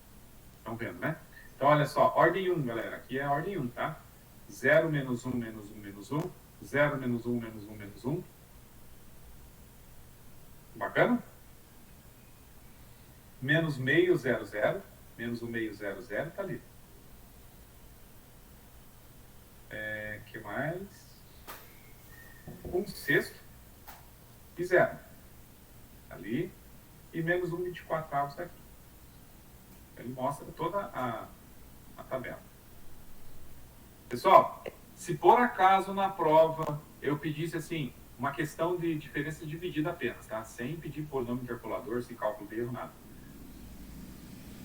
Estão vendo, né? Então, olha só. Ordem 1, galera. Aqui é a ordem 1, tá? 0, menos 1, menos 1, menos 1. 0, menos 1, menos 1, menos 1. Bacana? Menos meio, 0, 0. Menos 1 meio, 0, 0. Tá ali. Que mais? 1 sexto e 0. Ali. E menos 1 24 avos tá aqui. Ele mostra toda a tabela. Pessoal, se por acaso na prova eu pedisse assim, uma questão de diferença dividida apenas, tá? Sem pedir polinômio interpolador, sem cálculo de erro, nada.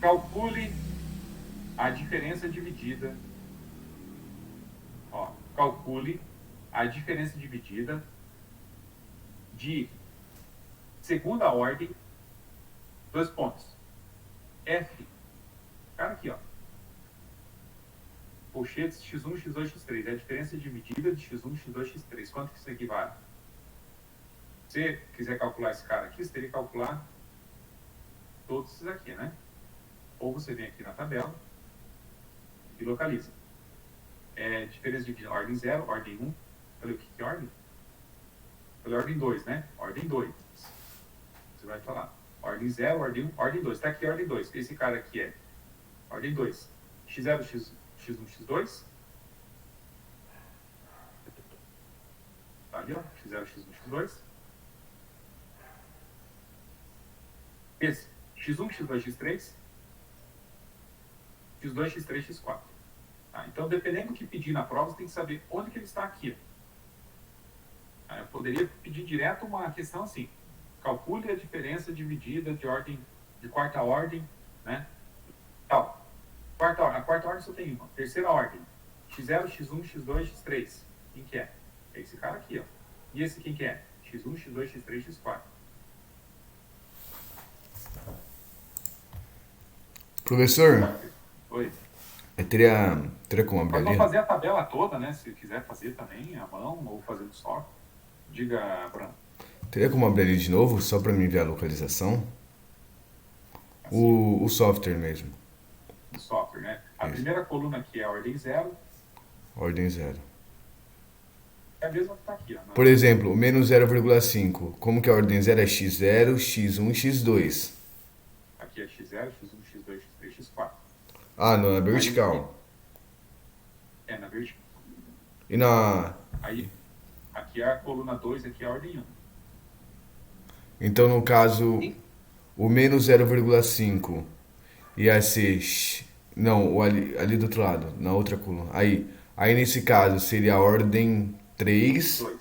Calcule a diferença dividida. Ó, calcule a diferença dividida de segunda ordem, 2 pontos. F. Cara, aqui, ó. Colchetes x1, x2, x3. É a diferença dividida de x1, x2, x3. Quanto que isso equivale? Se você quiser calcular esse cara aqui, você teria que calcular todos esses aqui, né? Ou você vem aqui na tabela e localiza. Diferença dividida ordem 0, ordem 1. Falei o que é ordem? Falei ordem 2, né? Ordem 2. Você vai falar ordem 0, ordem 1, ordem 2. Está aqui ordem 2. Esse cara aqui é ordem 2. x0, x1, x2. Tá ali, ó. x0, x1, x2. Esse, x1, x2, x3. x2, x3, x4. Tá? Então, dependendo do que pedir na prova, você tem que saber onde que ele está aqui. Eu poderia pedir direto uma questão assim. Calcule a diferença dividida de ordem, de quarta ordem, né? Tal. A quarta ordem só tem uma. Terceira ordem. x0, x1, x2, x3. Quem que é? É esse cara aqui, ó. E esse quem que é? x1, x2, x3, x4. Professor, Oi. teria como abrir Mas ali? vamos fazer a tabela toda, né? Se quiser fazer também, à mão ou fazendo só. Diga, Bruno. Teria como abrir ali de novo, só para me enviar a localização? Assim, O software mesmo. o software, né? A Isso. primeira coluna aqui é a ordem 0. Ordem 0. É a mesma que tá aqui, ó. Por exemplo, o menos 0,5. Como que é a ordem 0? É x0, x1, x2. Aqui é x0, x1, x2, x3, x4. Ah, não, na Aí aqui vertical. é na vertical. E na... Aí aqui é a coluna 2, aqui é a ordem 1. Então, no caso, Sim. o menos 0,5 ia ser... Não, ali do outro lado, na outra coluna. Aí nesse caso, seria a ordem 3, 2.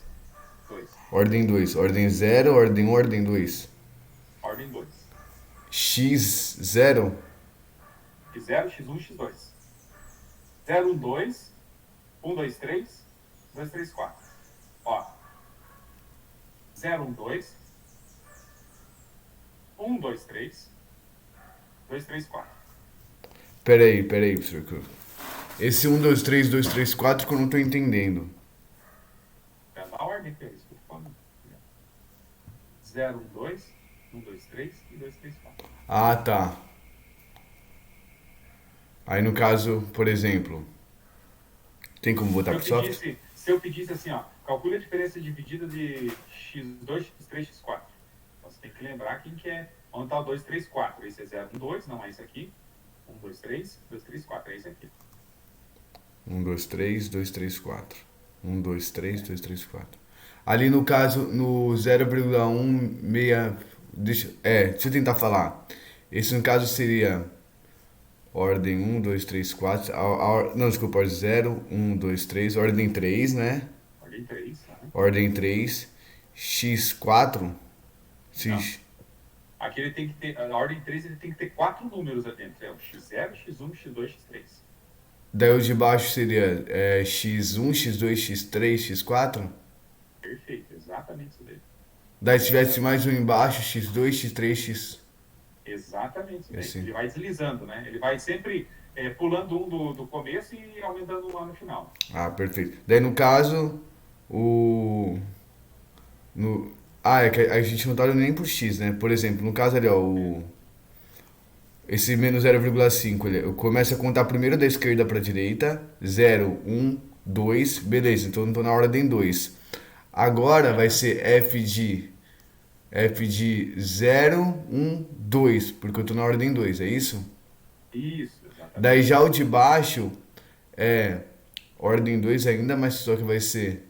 2. ordem 2, ordem 0, ordem 1, ordem 2. Ordem 2. X0, X0, x1, x2. 0, 1, 2. 1, 2, 3. 2, 3, 4. Ó. 0, 1, 2. 1, 2, 3. 2, 3, 4. peraí, professor. Esse 1, 2, 3, 2, 3, 4 que eu não tô entendendo. É na ordem que é isso que eu tô falando. 0, 1, 2. 1, 2, 3 e 2, 3, 4. Ah, tá. Aí no caso, por exemplo, tem como Se botar eu pro software? pedisse, se eu pedisse assim, ó, calcule a diferença dividida de x2, x3, x4. Então, você tem que lembrar quem que é, onde está o 2, 3, 4. Esse é 0, 1, 2, não é esse aqui. 1, 2, 3, 2, 3, 4, é esse aqui. 1, 2, 3, 2, 3, 4. 1, 2, 3, 2, 3, 4. Ali no caso, no 0,16. Deixa eu tentar falar. Esse no caso seria ordem 1, 2, 3, 4. Não, desculpa, ordem 0, 1, 2, 3. Ordem 3, né? Ordem 3, tá? Ordem 3. X4. Não. X, Aqui ele tem que ter, a ordem 3 ele tem que ter 4 números ali dentro. É o x0, x1, x2, x3. daí o de baixo seria X1, X2, X3, X4. Perfeito, exatamente isso daí. Daí se tivesse mais um embaixo, X2, X3, X. Exatamente isso daí. Assim. Ele vai deslizando, né? Ele vai sempre pulando um do começo e aumentando um lá no final. Ah, perfeito. Daí no caso, o. No, é que a gente não tá olhando nem pro X, né? Por exemplo, no caso ali, ó, esse menos 0,5, eu começo a contar primeiro da esquerda pra direita. 0, 1, 2, beleza, então eu não tô na ordem 2. Agora vai ser F de 0, 1, 2, porque eu tô na ordem 2, é isso? Isso, Daí exatamente. já o de baixo é ordem 2 ainda, mas só que vai ser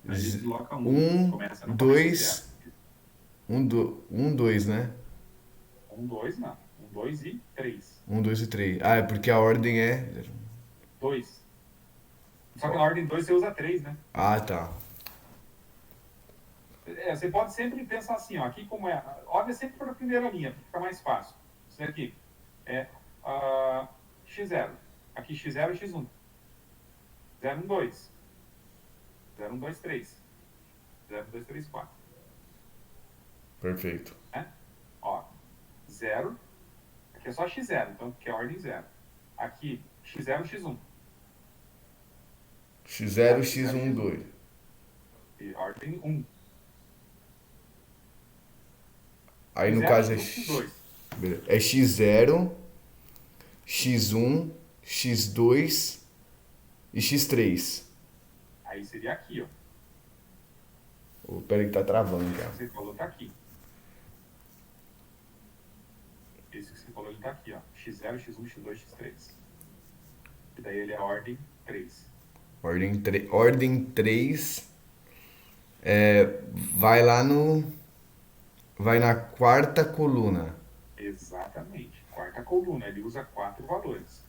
Aí ele desloca um. 1, Começa, não começa do zero. 2, 1, 2, né? Um, dois, não. Um, dois e três. 1, 2 e 3. Ah, é porque a ordem é. Dois. Só que na ordem 2 você usa três, né? Ah, tá. Você pode sempre pensar assim, ó. Aqui como é. Olha sempre para a primeira linha, para ficar mais fácil. Isso aqui é x0. Aqui x0 e x1. 0, 1, 2. 0, 1, 2, 3. 0, 1, 2, 3, 4. Perfeito. Né? Ó, 0. Aqui é só x0, então que é a ordem 0. Aqui, x0, x1. X0, X0, X1, x1. 2. E ordem 1. Aí no x0, caso é, x1, x2. é X0, X1, X2 e X3. Aí seria aqui, ó. Oh, pera aí que tá travando, cara. Você falou tá aqui. Esse que você falou ele tá aqui, ó. x0, x1, x2, x3. E daí ele é a ordem 3. Ordem 3 vai lá no. Vai na quarta coluna. Exatamente. Quarta coluna, ele usa 4 valores.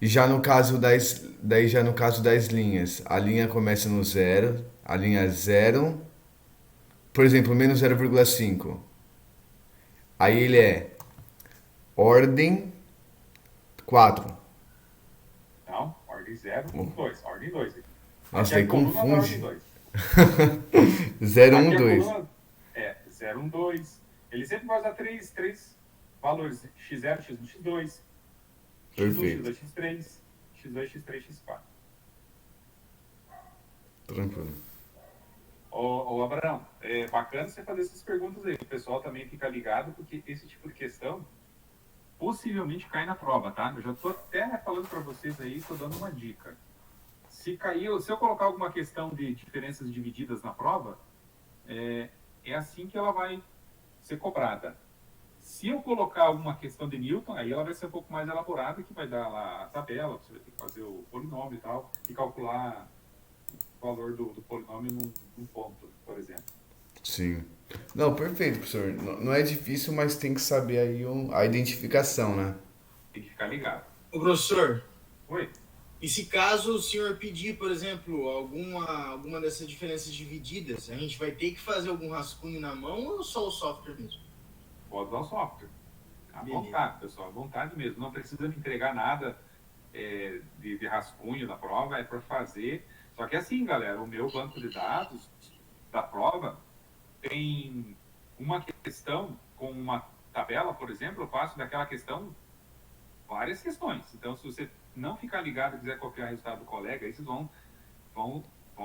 E já no caso daí já no caso das linhas, a linha começa no zero, a linha 0, por exemplo, menos 0,5. Aí ele é ordem 4. Não, ordem 0, 1, 2. Ordem 2. Nossa, Aqui é daí a coluna da ordem confunde. 2. 0, 1, Aqui a 2. coluna é 0, 1, 2. Ele sempre vai usar três valores. x0, x1, x2. x1, Perfeito. x2, x3. x2, x3, x4. Tranquilo. Ô Abraão, é bacana você fazer essas perguntas aí. O pessoal também fica ligado, porque esse tipo de questão possivelmente cai na prova, tá? Eu já tô até falando para vocês aí, tô dando uma dica. Se eu colocar alguma questão de diferenças divididas na prova, é assim que ela vai ser cobrada. Se eu colocar alguma questão de Newton, aí ela vai ser um pouco mais elaborada, que vai dar lá a tabela, você vai ter que fazer o polinômio e tal, e calcular o valor do polinômio num ponto, por exemplo. Sim. Não, perfeito, professor. Não é difícil, mas tem que saber aí a identificação, né? Tem que ficar ligado. Ô, professor, Oi? e se caso o senhor pedir, por exemplo, alguma dessas diferenças divididas, a gente vai ter que fazer algum rascunho na mão ou só o software mesmo? Pode usar o software. À Beleza. vontade, pessoal, à vontade mesmo. Não precisa me entregar nada de rascunho da prova, é para fazer. Só que assim, galera, o meu banco de dados da prova tem uma questão com uma tabela, por exemplo, eu faço daquela questão várias questões. Então, se você não ficar ligado e quiser copiar o resultado do colega, aí vocês vão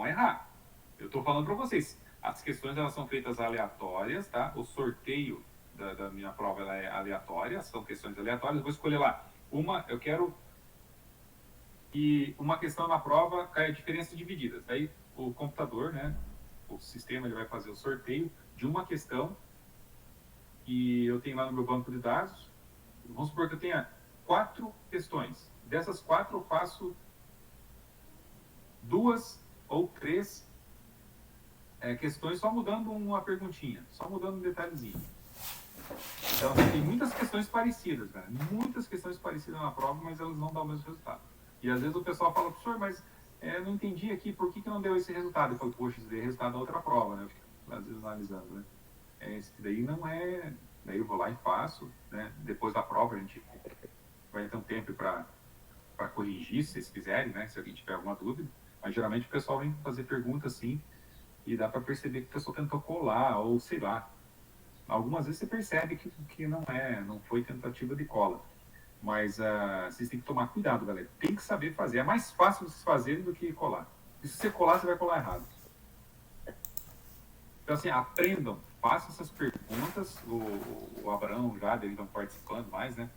errar. Eu estou falando para vocês, as questões elas são feitas aleatórias, tá? O sorteio da minha prova ela é aleatória, são questões aleatórias. Eu vou escolher lá eu quero que uma questão na prova caia diferenças divididas. Daí o computador, né? O sistema ele vai fazer o sorteio de uma questão que eu tenho lá no meu banco de dados. Vamos supor que eu tenha 4 questões. Dessas 4 eu faço 2 ou 3 questões só mudando uma perguntinha, só mudando um detalhezinho. Então tem muitas questões parecidas, né? Muitas questões parecidas na prova, mas elas não dão o mesmo resultado. E às vezes o pessoal fala, professor, mas não entendi aqui, por que não deu esse resultado? Eu falo, poxa, isso daí é resultado da outra prova, né? Eu fico às vezes analisando, né? Esse daí não é... Daí eu vou lá e faço, né? Depois da prova a gente vai ter um tempo para corrigir, se vocês quiserem, né? Se alguém tiver alguma dúvida. Mas geralmente o pessoal vem fazer perguntas assim e dá para perceber que o pessoal tentou colar ou sei lá. Algumas vezes você percebe que não foi tentativa de cola. Mas vocês têm que tomar cuidado, galera. Tem que saber fazer. É mais fácil vocês fazerem do que colar. E se você colar, você vai colar errado. Então, assim, aprendam. Façam essas perguntas. O Abraão, o Jader, eles estão participando mais, né?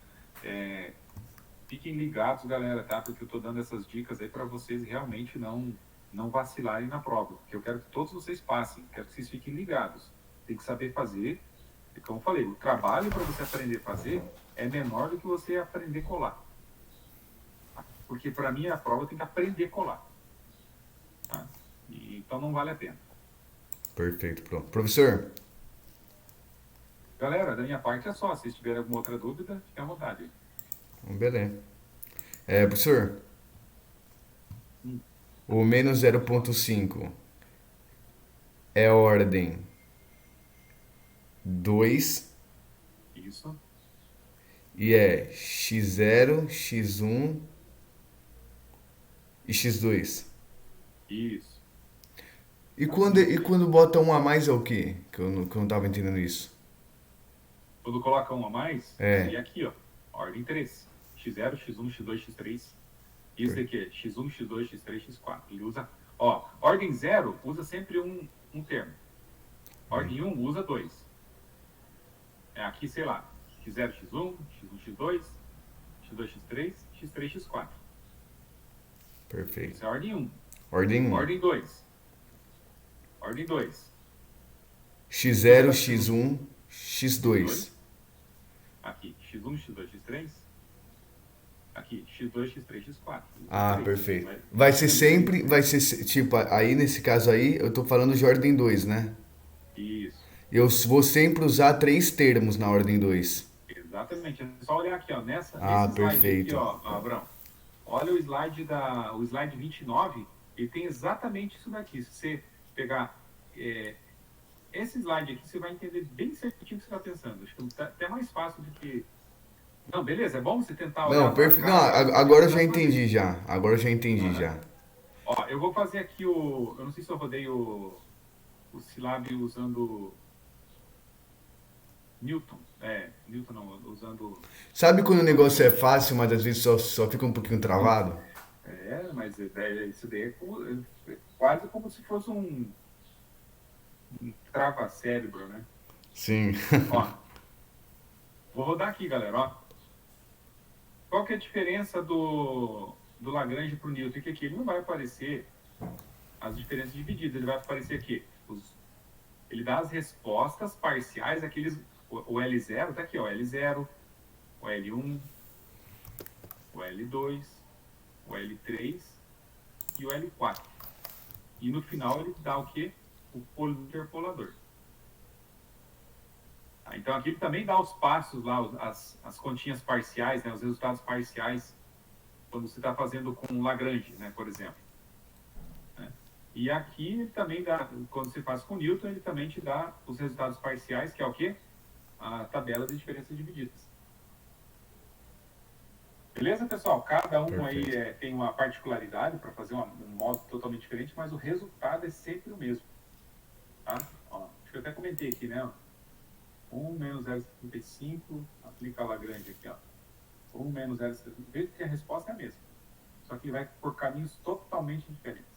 Fiquem ligados, galera, tá? Porque eu estou dando essas dicas aí para vocês realmente não vacilarem na prova. Porque eu quero que todos vocês passem. Quero que vocês fiquem ligados. Tem que saber fazer. E como eu falei, o trabalho para você aprender a fazer é menor do que você aprender a colar. Porque para mim a prova tem que aprender a colar. Tá? Então não vale a pena. Perfeito, professor. Galera, da minha parte é só. Se tiverem alguma outra dúvida, fique à vontade. Beleza. Professor, Hum. o menos 0,5 é ordem 2 Isso. e é x0, x1 e x2. Isso. E quando bota um a mais é o quê? Que eu não tava entendendo isso. Quando coloca um a mais, É. seria aqui, ó. Ordem 3. X0, X1, X2, X3. Isso aqui é X1, X2, X3, X4. Ele usa... Ó, ordem 0 usa sempre um termo. Ordem 1 usa 2. Aqui, sei lá, X0, X1, X1, X2, X2, X3, X3, X4. Perfeito. Isso é a ordem 1. Ordem 1. Ordem 2. Ordem 2. x0, x1, x2. Aqui, X1, X2, X3. Aqui, X2, X3, X4. Ah, perfeito. Vai ser tipo, aí nesse caso aí, eu tô falando de ordem 2, né? Isso. Eu vou sempre usar 3 termos na ordem 2. Exatamente. É só olhar aqui, ó, nesse Ah, slide perfeito. aqui, ó, Abrão. Olha o slide 29, ele tem exatamente isso daqui. Se você pegar esse slide aqui, você vai entender bem certinho o que você está pensando. Acho que tá até mais fácil do que... Não, beleza, é bom você tentar olhar... Não, perfeito. Não, agora eu já entendi já. Agora eu já entendi já. Ó, eu vou fazer aqui eu não sei se eu rodei o Silab usando Newton. Newton não, usando... Sabe quando o negócio é fácil, mas às vezes só fica um pouquinho travado? Mas isso daí é quase como se fosse um trava-cérebro, né? Sim. Ó, vou rodar aqui, galera, ó. Qual que é a diferença do Lagrange para o Newton, que aqui ele não vai aparecer as diferenças divididas, ele vai aparecer aqui. Ele dá as respostas parciais, o L0, tá aqui, ó, L0, o L1, o L2, o L3 e o L4. E no final ele dá o quê? O polínome interpolador. Então aqui ele também dá os passos lá, as continhas parciais, né, os resultados parciais, quando você está fazendo com Lagrange, né, por exemplo. Né? E aqui ele também dá, quando você faz com Newton, ele também te dá os resultados parciais, que é o quê? A tabela de diferenças divididas. Beleza, pessoal? Cada um aí tem uma particularidade para fazer um modo totalmente diferente, mas o resultado é sempre o mesmo. Tá? Ó, acho que eu até comentei aqui, né? 1 menos 0,75, aplica a Lagrange aqui, ó. 1 menos 0,75, veja que a resposta é a mesma. Só que ele vai por caminhos totalmente diferentes.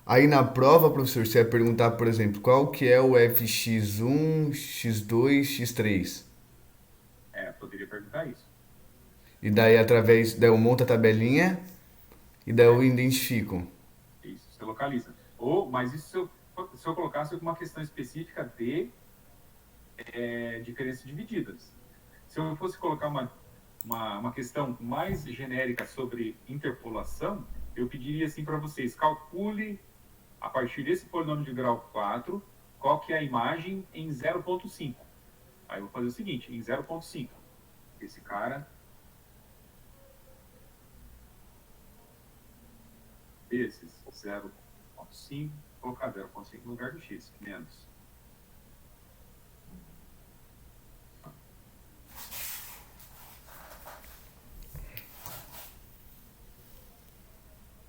Aí na prova, professor, você vai perguntar, por exemplo, qual que é o fx1, x2, x3? Poderia perguntar isso. E daí, daí eu monto a tabelinha e daí eu identifico. Isso, você localiza. Mas isso se eu colocasse uma questão específica de diferenças divididas. Se eu fosse colocar uma questão mais genérica sobre interpolação, eu pediria assim para vocês, calcule, a partir desse polinômio de grau 4, qual que é a imagem em 0,5. Aí eu vou fazer o seguinte, em 0,5. Esse cara... Esses 0,5, colocar 0,5 no lugar do x, menos.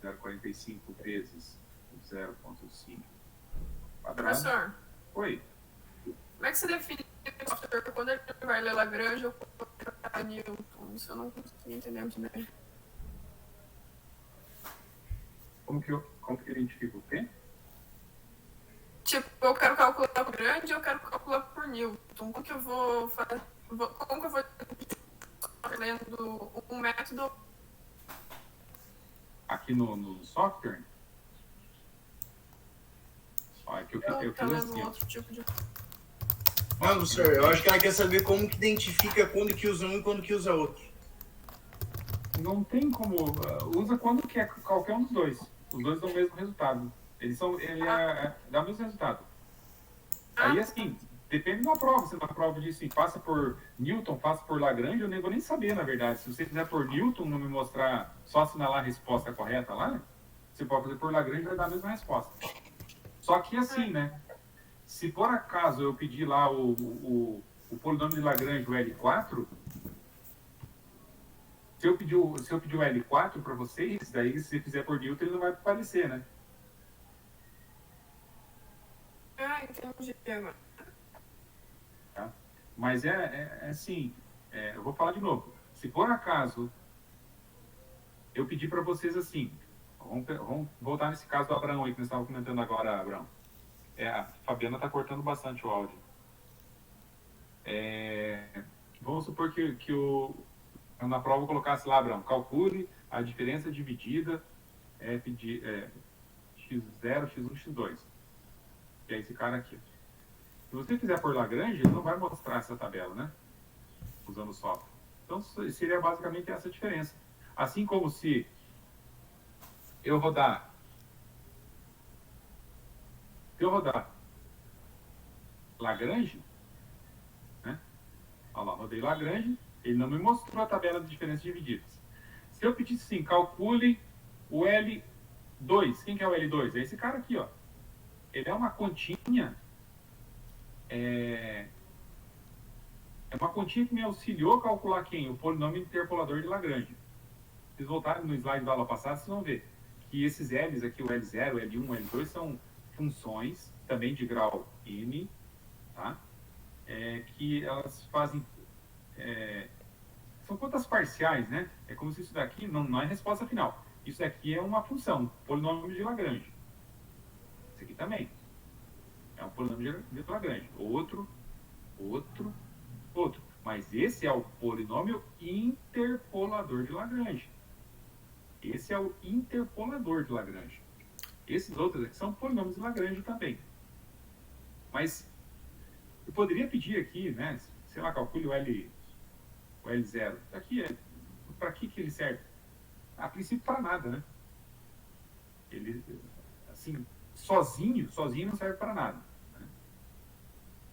Zero 45 vezes 0,5 quadrado. Professor, Oi. como é que você define o software quando ele vai ler Lagrange ou Newton? Isso eu não consegui entender muito bem. Como que ele identifica o quê? Tipo, eu quero calcular por Lagrange ou eu quero calcular por Newton. Como que eu vou fazer? Como que eu vou lendo um método? Aqui no software? Olha, que eu fiz assim. Outro tipo de... Não, professor, eu acho que ela quer saber como que identifica quando que usa um e quando que usa outro. Não tem como. Usa quando quer qualquer um dos dois. Os dois dão o mesmo resultado. Dá o mesmo resultado. Aí, assim, depende da prova. Se na prova diz assim, passa por Newton, passa por Lagrange, eu nem vou nem saber, na verdade. Se você fizer por Newton, não me mostrar, só assinalar a resposta correta lá, você pode fazer por Lagrange, vai dar a mesma resposta. Só que assim, né? Se por acaso eu pedir lá o polinômio de Lagrange, o L4, se eu pedir o L4 para vocês, daí se você fizer por Newton, ele não vai aparecer, né? Entendi agora. Tá? Mas assim, eu vou falar de novo. Se por acaso eu pedir para vocês assim, vamos voltar nesse caso do Abraão aí que nós estávamos comentando agora, Abraão. A Fabiana está cortando bastante o áudio. Vamos supor que na prova eu colocasse lá, Abraão, calcule a diferença dividida f de x0, x1, x2. Que é esse cara aqui. Se você fizer por Lagrange, ele não vai mostrar essa tabela, né? Usando o software. Então, seria basicamente essa diferença. Assim como se eu rodar Lagrange, né? Olha lá, rodei Lagrange, ele não me mostrou a tabela de diferenças divididas. Se eu pedisse assim, calcule o L2, quem que é o L2? É esse cara aqui, ó. Ele é uma continha, é uma continha que me auxiliou a calcular quem? O polinômio interpolador de Lagrange. Se vocês voltarem no slide da aula passada, vocês vão ver que esses L's aqui, o L0, o L1, o L2, são funções também de grau m, tá? Que elas fazem... são contas parciais, né? É como se isso daqui não é resposta final. Isso aqui é uma função, polinômio de Lagrange. Isso aqui também. É um polinômio de Lagrange. Outro. Mas esse é o polinômio interpolador de Lagrange. Esse é o interpolador de Lagrange. Esses outros aqui são polinômios de Lagrange também. Mas eu poderia pedir aqui, né? Sei lá, calcule o L0. Aqui para que ele serve? A princípio para nada, né? Ele, assim, sozinho não serve para nada. Né?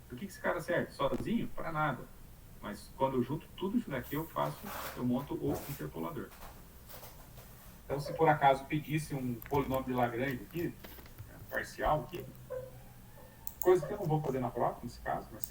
Por que esse cara serve? Sozinho? Para nada. Mas quando eu junto tudo isso daqui, eu monto o interpolador. Então, se por acaso pedisse um polinômio de Lagrange aqui, parcial aqui, coisa que eu não vou fazer na prova, nesse caso, mas